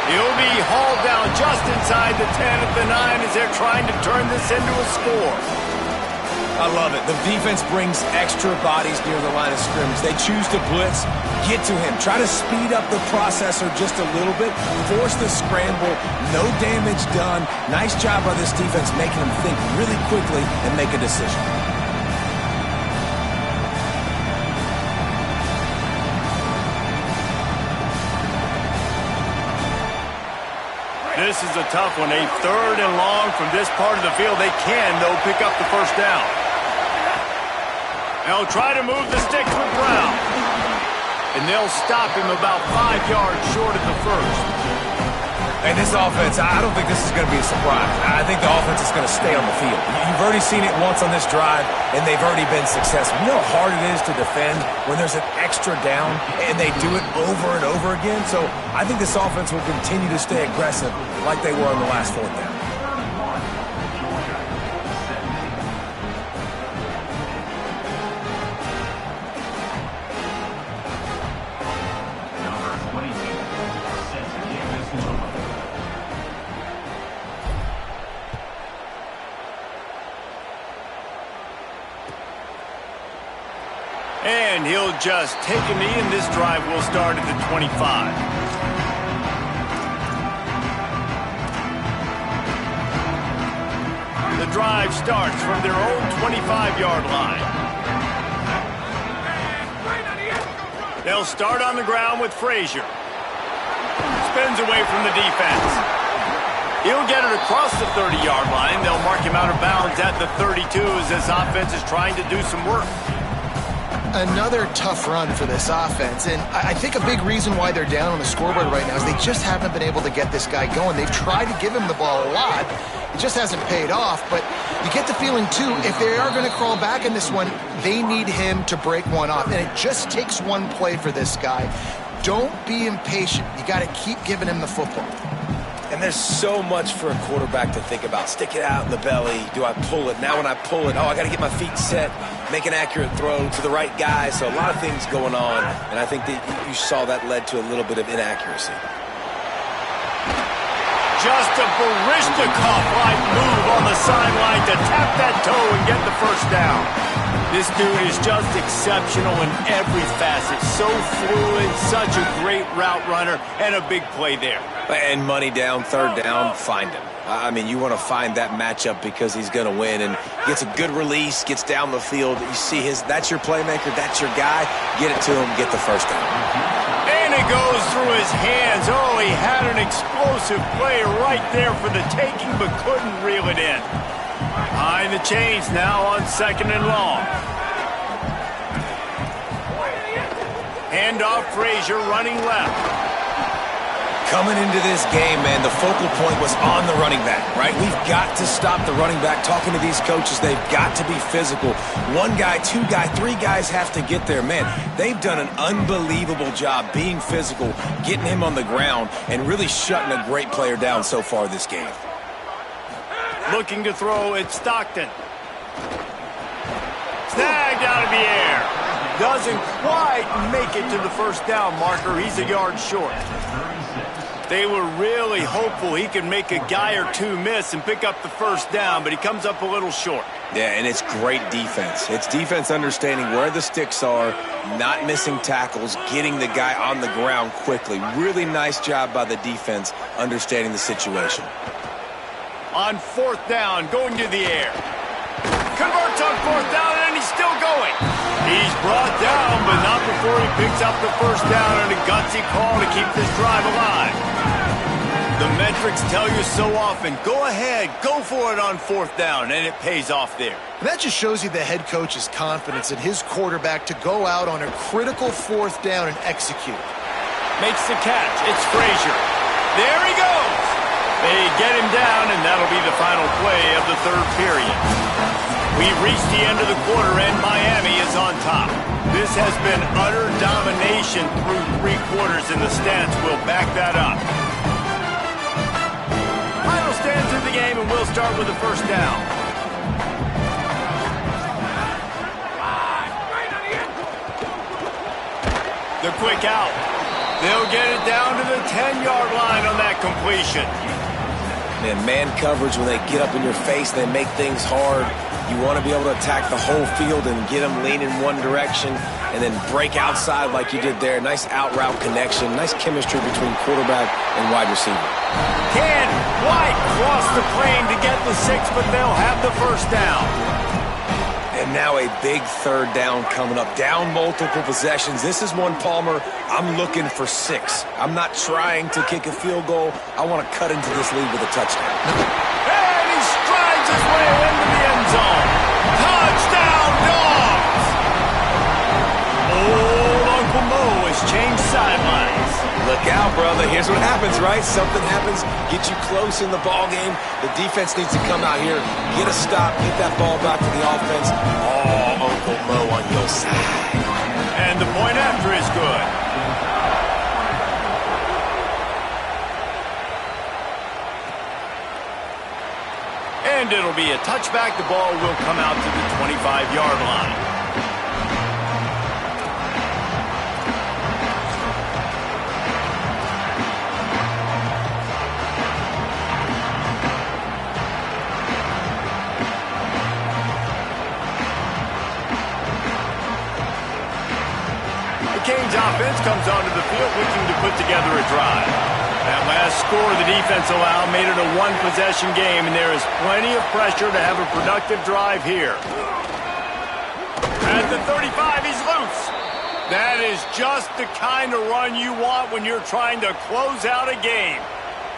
[SPEAKER 1] He'll be hauled down just inside the 10 at the 9 as they're trying to turn this into a score.
[SPEAKER 4] I love it. The defense brings extra bodies near the line of scrimmage. They choose to blitz, get to him, try to speed up the processor just a little bit, force the scramble, no damage done. Nice job by this defense making him think really quickly and make a decision.
[SPEAKER 1] This is a tough one. A 3rd and long from this part of the field. They can, though, pick up the first down. They'll try to move the sticks with Brown. And they'll stop him about 5 yards short of the first.
[SPEAKER 4] And this offense, I don't think this is going to be a surprise. I think the offense is going to stay on the field. You've already seen it once on this drive, and they've already been successful. You know how hard it is to defend when there's an extra down, and they do it over and over again? So I think this offense will continue to stay aggressive like they were on the last 4th down.
[SPEAKER 1] And he'll just take a knee, and this drive will start at the 25. The drive starts from their own 25-yard line. They'll start on the ground with Frazier. Spins away from the defense. He'll get it across the 30-yard line. They'll mark him out of bounds at the 32 as this offense is trying to do some work.
[SPEAKER 5] Another tough run for this offense, and I think a big reason why they're down on the scoreboard right now is they just haven't been able to get this guy going. They've tried to give him the ball a lot. It just hasn't paid off, but you get the feeling, too, if they are going to crawl back in this one, they need him to break one off, and it just takes one play for this guy. Don't be impatient. You got to keep giving him the football.
[SPEAKER 3] And there's so much for a quarterback to think about. Stick it out in the belly. Do I pull it? Now when I pull it, I got to get my feet set, make an accurate throw to the right guy. So a lot of things going on, and I think that you saw that led to a little bit of inaccuracy.
[SPEAKER 1] Just a Barishnikov-like move on the sideline to tap that toe and get the first down. This dude is just exceptional in every facet. So fluid, such a great route runner, and a big play there.
[SPEAKER 3] And money down, 3rd down, find him. I mean, you want to find that matchup because he's going to win, and gets a good release, gets down the field. You see that's your playmaker, that's your guy. Get it to him, get the first down.
[SPEAKER 1] And it goes through his hands. Oh, he had an explosive play right there for the taking, but couldn't reel it in. Behind the chains now on 2nd and long. Handoff, Frazier running left.
[SPEAKER 4] Coming into this game, man, the focal point was on the running back, right? We've got to stop the running back. Talking to these coaches, they've got to be physical. 1 guy, 2 guy, 3 guys have to get there. Man, they've done an unbelievable job being physical, getting him on the ground, and really shutting a great player down so far this game.
[SPEAKER 1] Looking to throw, it's Stockton. Snagged out of the air. Doesn't quite make it to the first down marker. He's a yard short. They were really hopeful he could make a guy or 2 miss and pick up the first down, but he comes up a little short.
[SPEAKER 3] Yeah, and it's great defense. It's defense understanding where the sticks are, not missing tackles, getting the guy on the ground quickly. Really nice job by the defense understanding the situation.
[SPEAKER 1] On 4th down, going to the air. Converts on 4th down, and he's still going. He's brought down, but not before he picks up the first down and a gutsy call to keep this drive alive. The metrics tell you so often, go ahead, go for it on fourth down, and it pays off there.
[SPEAKER 5] And that just shows you the head coach's confidence in his quarterback to go out on a critical fourth down and execute.
[SPEAKER 1] Makes the catch. It's Frazier. There he goes. They get him down, and that'll be the final play of the third period. We've reached the end of the quarter, and Miami is on top. This has been utter domination through 3 quarters, and the stats will back that up. Final stands of the game, and we'll start with the first down. The quick out. They'll get it down to the 10-yard line on that completion.
[SPEAKER 3] Man coverage, when they get up in your face, they make things hard. You want to be able to attack the whole field and get them leaning one direction and then break outside like you did there. Nice out-route connection, nice chemistry between quarterback and wide receiver.
[SPEAKER 1] Can White cross the plane to get the 6, but they'll have the first down.
[SPEAKER 3] And now a big third down coming up. Down multiple possessions. This is one, Palmer, I'm looking for 6. I'm not trying to kick a field goal. I want to cut into this lead with a touchdown.
[SPEAKER 1] And he strides his way into the end zone. Touchdown, Dogs! Old Uncle Mo has changed sidelines.
[SPEAKER 3] Look out, brother. Here's what happens, right? Something happens, get you close in the ball game. The defense needs to come out here, get a stop, get that ball back to the offense. Oh, Uncle Mo on your side.
[SPEAKER 1] And the point after is good. And it'll be a touchback. The ball will come out to the 25-yard line. Canes offense comes onto the field looking to put together a drive. That last score the defense allowed made it a one-possession game, and there is plenty of pressure to have a productive drive here. At the 35, he's loose. That is just the kind of run you want when you're trying to close out a game.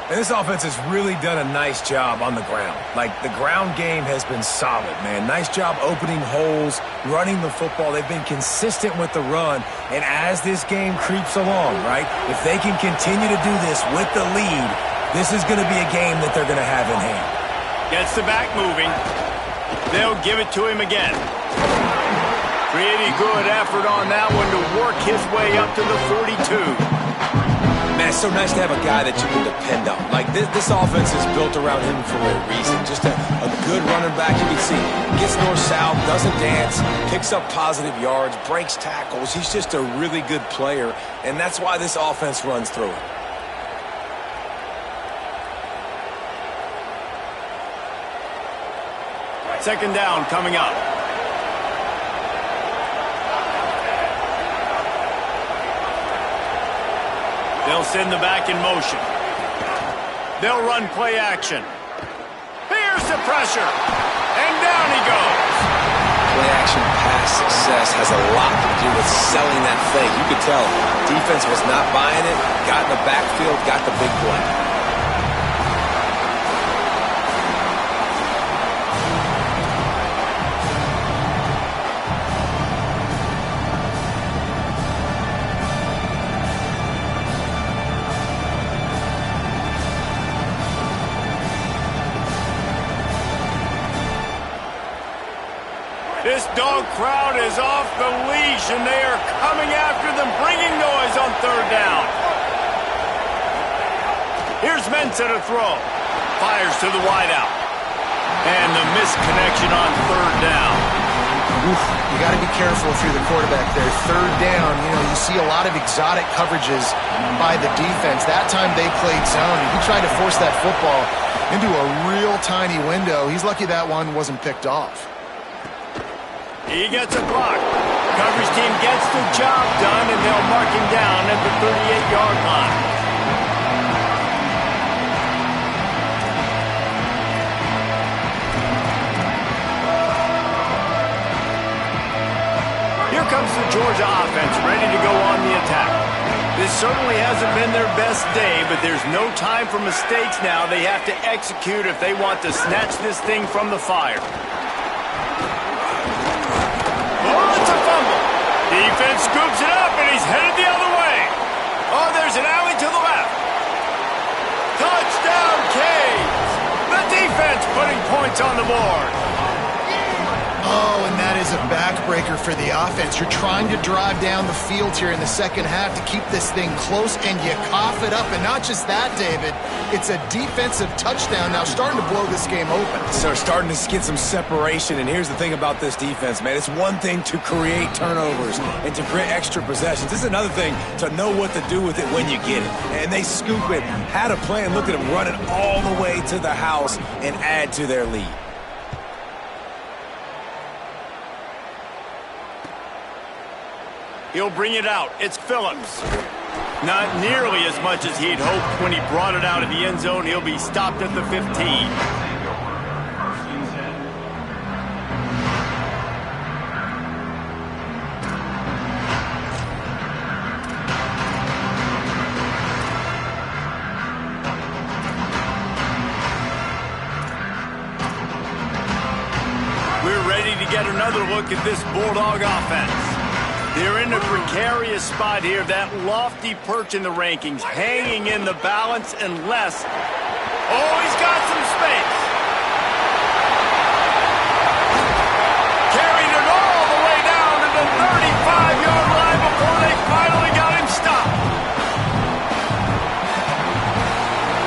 [SPEAKER 4] And this offense has really done a nice job on the ground. Like, the ground game has been solid, man. Nice job opening holes, running the football. They've been consistent with the run. And as this game creeps along, right, if they can continue to do this with the lead, this is going to be a game that they're going to have in hand.
[SPEAKER 1] Gets the back moving. They'll give it to him again. Pretty good effort on that one to work his way up to the 42.
[SPEAKER 3] Man, it's so nice to have a guy that you can depend on. Like, this offense is built around him for a reason. Just a good running back. You can see, gets north-south, doesn't dance, picks up positive yards, breaks tackles. He's just a really good player, and that's why this offense runs through it.
[SPEAKER 1] Second down coming up. They'll send the back in motion. They'll run play action. Here's the pressure. And down he goes.
[SPEAKER 3] Play action pass success has a lot to do with selling that fake. You could tell defense was not buying it, got in the backfield, got the big play.
[SPEAKER 1] This dog crowd is off the leash, and they are coming after them, bringing noise on third down. Here's Mensah to throw. Fires to the wideout. And the misconnection on third down.
[SPEAKER 5] Oof, you got to be careful if you're the quarterback there. Third down, you see a lot of exotic coverages by the defense. That time they played zone. He tried to force that football into a real tiny window. He's lucky that one wasn't picked off.
[SPEAKER 1] He gets a block. Coverage team gets the job done, and they'll mark him down at the 38-yard line. Here certainly hasn't been their best day, but there's no time for mistakes now. They have to execute if they want to snatch this thing from the fire. Oh, it's a fumble. Defense scoops it up, and he's headed the other way. Oh, there's an alley to the left. Touchdown, Canes. The defense putting points on the board.
[SPEAKER 5] Oh, and that is a backbreaker for the offense. You're trying to drive down the field here in the second half to keep this thing close, and you cough it up. And not just that, David, it's a defensive touchdown now starting to blow this game open.
[SPEAKER 4] So starting to get some separation, and here's the thing about this defense, man. It's one thing to create turnovers and to create extra possessions. This is another thing to know what to do with it when you get it. And they scoop it, had a plan, look at them running all the way to the house and add to their lead.
[SPEAKER 1] He'll bring it out. It's Phillips. Not nearly as much as he'd hoped when he brought it out of the end zone. He'll be stopped at the 15. We're ready to get another look at this Bulldog offense. They're in a precarious spot here, that lofty perch in the rankings, hanging in the balance unless... Oh, he's got some space. Carried it all the way down to the 35-yard line before they finally got him stopped.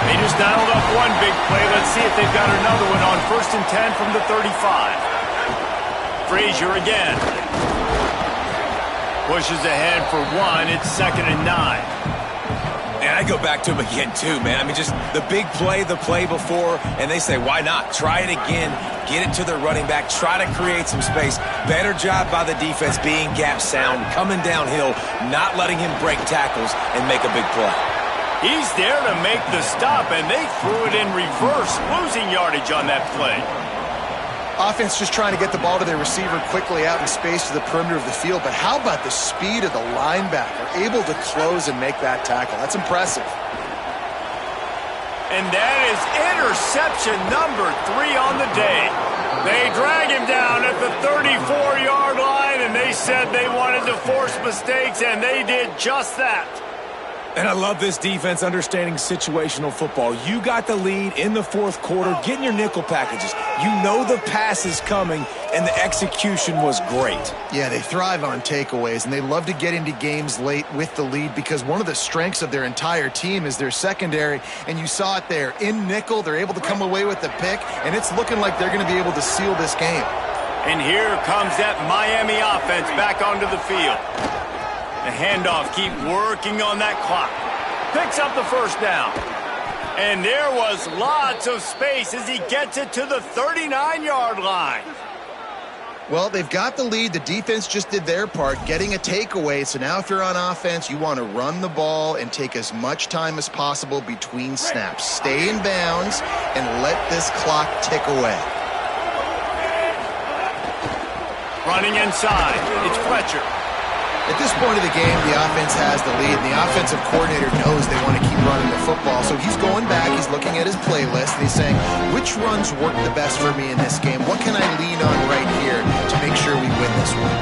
[SPEAKER 1] They just dialed up one big play. Let's see if they've got another one on 1st and 10 from the 35. Frazier again. Pushes ahead for one. It's 2nd and 9.
[SPEAKER 4] And I go back to him again, too, man. I mean, just the big play, the play before, and they say, why not? Try it again. Get it to their running back. Try to create some space. Better job by the defense being gap sound, coming downhill, not letting him break tackles and make a big play.
[SPEAKER 1] He's there to make the stop, and they threw it in reverse, losing yardage on that play.
[SPEAKER 5] Offense just trying to get the ball to their receiver quickly out in space to the perimeter of the field. But how about the speed of the linebacker? Able to close and make that tackle. That's impressive.
[SPEAKER 1] And that is interception number 3 on the day. They drag him down at the 34-yard line, and they said they wanted to force mistakes, and they did just that.
[SPEAKER 4] And I love this defense understanding situational football. You got the lead in the 4th quarter, getting your nickel packages. You know the pass is coming, and the execution was great.
[SPEAKER 5] Yeah, they thrive on takeaways, and they love to get into games late with the lead because one of the strengths of their entire team is their secondary, and you saw it there. In nickel, they're able to come away with the pick, and it's looking like they're going to be able to seal this game.
[SPEAKER 1] And here comes that Miami offense back onto the field. The handoff, keep working on that clock. Picks up the 1st down. And there was lots of space as he gets it to the 39-yard line.
[SPEAKER 5] Well, they've got the lead. The defense just did their part, getting a takeaway. So now if you're on offense, you want to run the ball and take as much time as possible between snaps. Stay in bounds and let this clock tick away.
[SPEAKER 1] Running inside, it's Fletcher.
[SPEAKER 5] At this point of the game, the offense has the lead, and the offensive coordinator knows they want to keep running the football. So he's going back, he's looking at his playlist, and he's saying, which runs work the best for me in this game? What can I lean on right here to make sure we win this one?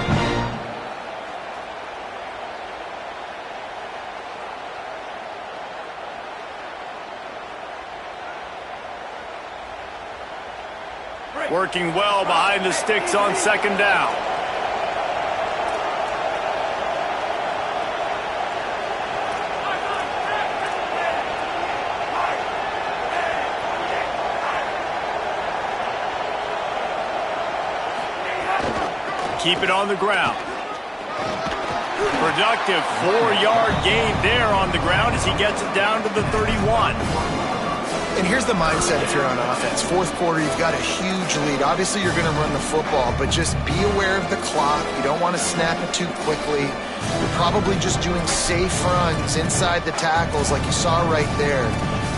[SPEAKER 1] Working well behind the sticks on 2nd down. Keep it on the ground. Productive 4-yard gain there on the ground as he gets it down to the 31.
[SPEAKER 5] And here's the mindset if you're on offense. 4th quarter, you've got a huge lead. Obviously, you're going to run the football, but just be aware of the clock. You don't want to snap it too quickly. You're probably just doing safe runs inside the tackles like you saw right there.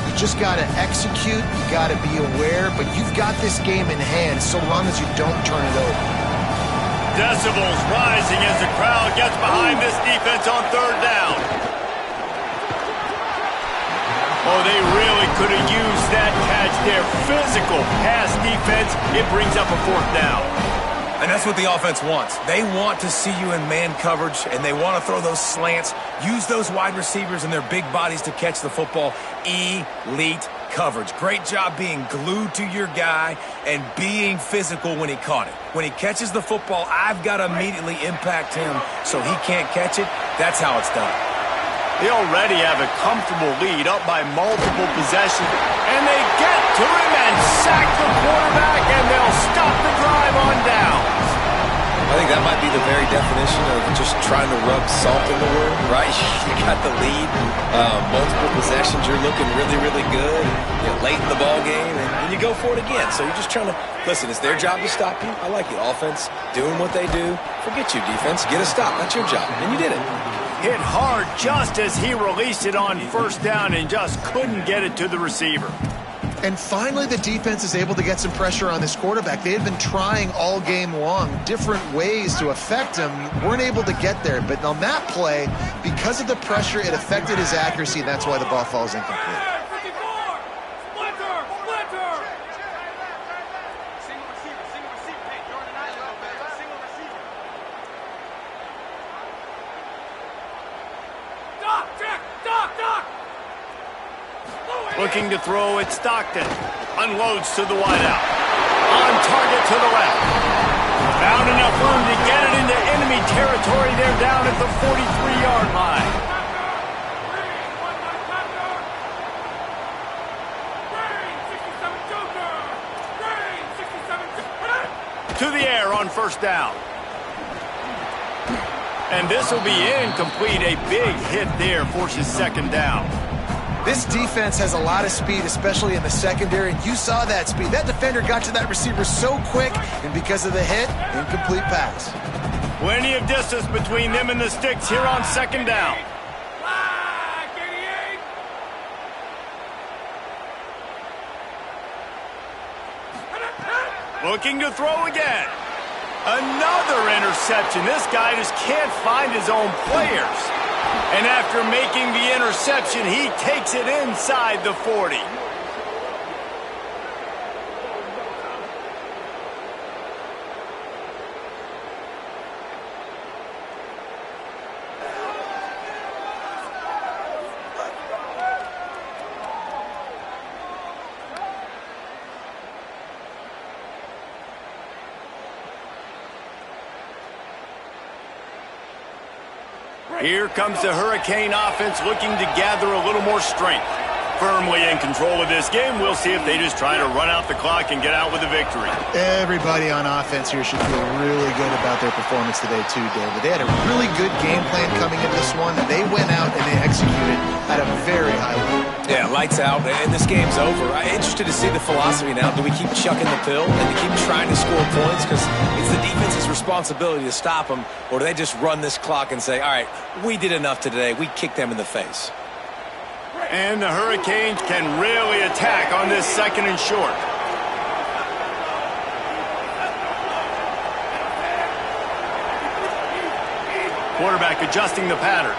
[SPEAKER 5] You just got to execute. You got to be aware, but you've got this game in hand so long as you don't turn it over.
[SPEAKER 1] Decibels rising as the crowd gets behind this defense on 3rd down. could have used that catch there. Physical pass defense. It brings up a 4th down.
[SPEAKER 4] And that's what the offense wants. They want to see you in man coverage, and they want to throw those slants, use those wide receivers and their big bodies to catch the football. Elite coverage. Great job being glued to your guy and being physical when he caught it. When he catches the football, I've got to immediately impact him so he can't catch it. That's how it's done.
[SPEAKER 1] They already have a comfortable lead up by multiple possessions, and they get to him and sack the quarterback, and they'll stop the drive on downs.
[SPEAKER 3] I think that might be the very definition of just trying to rub salt in the wound, right? You got the lead, multiple possessions, you're looking really, really good, late in the ball game, and you go for it again. So you're just trying to, listen, it's their job to stop you. I like it. Offense, doing what they do. Forget you, defense. Get a stop. That's your job. And you did it.
[SPEAKER 1] Hit hard just as he released it on 1st down and just couldn't get it to the receiver.
[SPEAKER 5] And finally, the defense is able to get some pressure on this quarterback. They had been trying all game long, different ways to affect him, weren't able to get there. But on that play, because of the pressure, it affected his accuracy, and that's why the ball falls incomplete.
[SPEAKER 1] Looking to throw at Stockton. Unloads to the wideout. On target to the left. Found enough room to get it into enemy territory. They're down at the 43-yard line. To the air on 1st down. And this will be incomplete. A big hit there forces 2nd down.
[SPEAKER 5] This defense has a lot of speed, especially in the secondary, and you saw that speed. That defender got to that receiver so quick, and because of the hit, incomplete pass.
[SPEAKER 1] Plenty of distance between them and the sticks here on 2nd down. Looking to throw again. Another interception. This guy just can't find his own players. And after making the interception, he takes it inside the 40. Here comes the Hurricane offense looking to gather a little more strength. Firmly in control of this game. We'll see if they just try to run out the clock and get out with a victory.
[SPEAKER 5] Everybody on offense here should feel really good about their performance today too, David. They had a really good game plan coming into this one. They went out and they executed at a very high level.
[SPEAKER 3] Yeah, lights out, and this game's over. I'm interested to see the philosophy now. Do we keep chucking the pill and to keep trying to score points? Because it's the defense's responsibility to stop them, or do they just run this clock and say, all right, we did enough today. We kicked them in the face.
[SPEAKER 1] And the Hurricanes can really attack on this 2nd and short. Quarterback adjusting the pattern.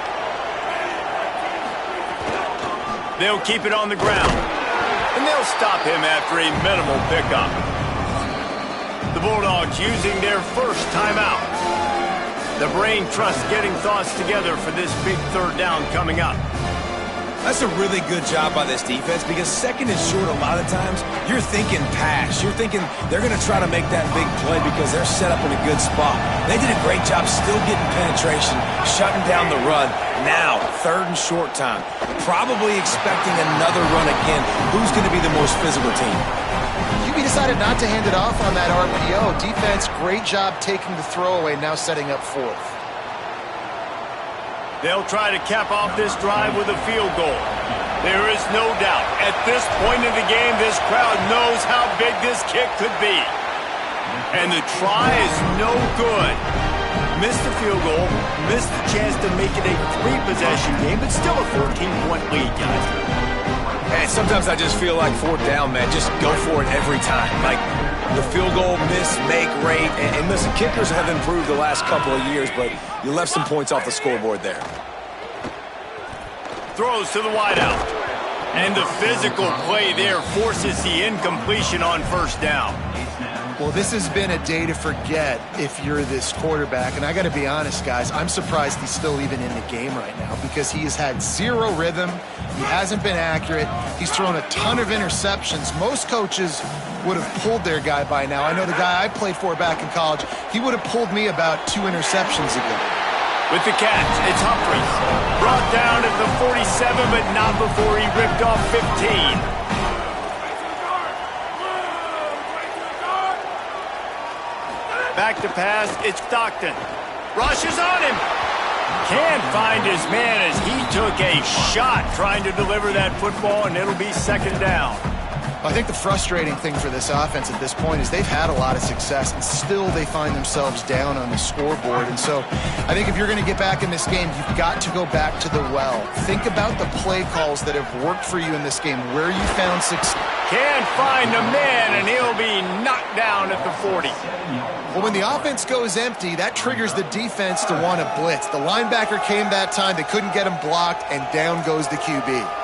[SPEAKER 1] They'll keep it on the ground. And they'll stop him after a minimal pickup. The Bulldogs using their first timeout. The brain trust getting thoughts together for this big 3rd down coming up.
[SPEAKER 4] That's a really good job by this defense because 2nd and short a lot of times, you're thinking pass. You're thinking they're going to try to make that big play because they're set up in a good spot. They did a great job still getting penetration, shutting down the run. Now, 3rd and short time. Probably expecting another run again. Who's going to be the most physical team?
[SPEAKER 5] QB decided not to hand it off on that RPO. Defense, great job taking the throwaway, now setting up 4th.
[SPEAKER 1] They'll try to cap off this drive with a field goal. There is no doubt, at this point in the game, this crowd knows how big this kick could be. And the try is no good. Missed the field goal, missed the chance to make it a 3-possession game, but still a 14-point lead, guys.
[SPEAKER 4] And sometimes I just feel like 4th down, man, just go for it every time. Like the field goal miss, make rate, and listen, kickers have improved the last couple of years, but you left some points off the scoreboard there.
[SPEAKER 1] Throws to the wideout. And the physical play there forces the incompletion on first down.
[SPEAKER 5] Well, this has been a day to forget if you're this quarterback. And I got to be honest, guys, I'm surprised he's still even in the game right now because he has had zero rhythm. He hasn't been accurate. He's thrown a ton of interceptions. Most coaches would have pulled their guy by now. I know the guy I played for back in college, he would have pulled me about 2 interceptions ago.
[SPEAKER 1] With the catch, it's Humphries. Brought down at the 47, but not before he ripped off 15. Back to pass, it's Stockton. Rushes on him. Can't find his man as he took a shot trying to deliver that football, and it'll be second down.
[SPEAKER 5] I think the frustrating thing for this offense at this point is they've had a lot of success, and still they find themselves down on the scoreboard. And so I think if you're going to get back in this game, you've got to go back to the well. Think about the play calls that have worked for you in this game, where you found success.
[SPEAKER 1] Can't find the man, and he'll be knocked down at the 40.
[SPEAKER 5] Well, when the offense goes empty, that triggers the defense to want to blitz. The linebacker came that time. They couldn't get him blocked, and down goes the QB.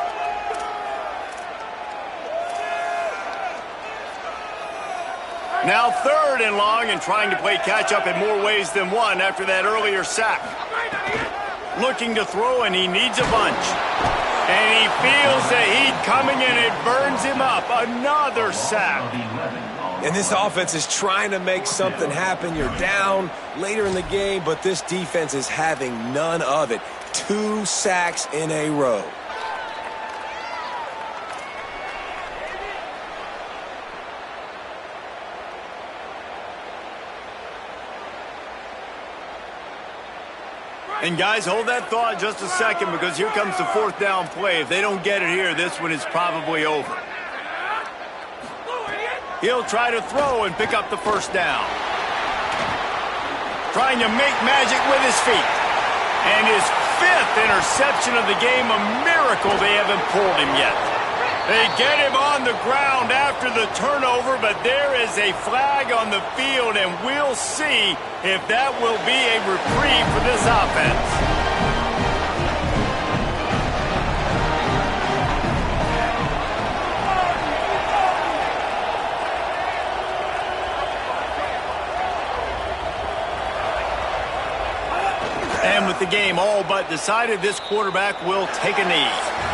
[SPEAKER 1] Now third and long and trying to play catch-up in more ways than one after that earlier sack. Looking to throw, and he needs a bunch. And he feels the heat coming, and it burns him up. Another sack.
[SPEAKER 4] And this offense is trying to make something happen. You're down later in the game, but this defense is having none of it. 2 sacks in a row.
[SPEAKER 1] And guys, hold that thought just a second because here comes the fourth down play. If they don't get it here, this one is probably over. He'll try to throw and pick up the first down. Trying to make magic with his feet. And his 5th interception of the game, a miracle they haven't pulled him yet. They get him on the ground after the turnover, but there is a flag on the field, and we'll see if that will be a reprieve for this offense. And with the game all but decided, this quarterback will take a knee.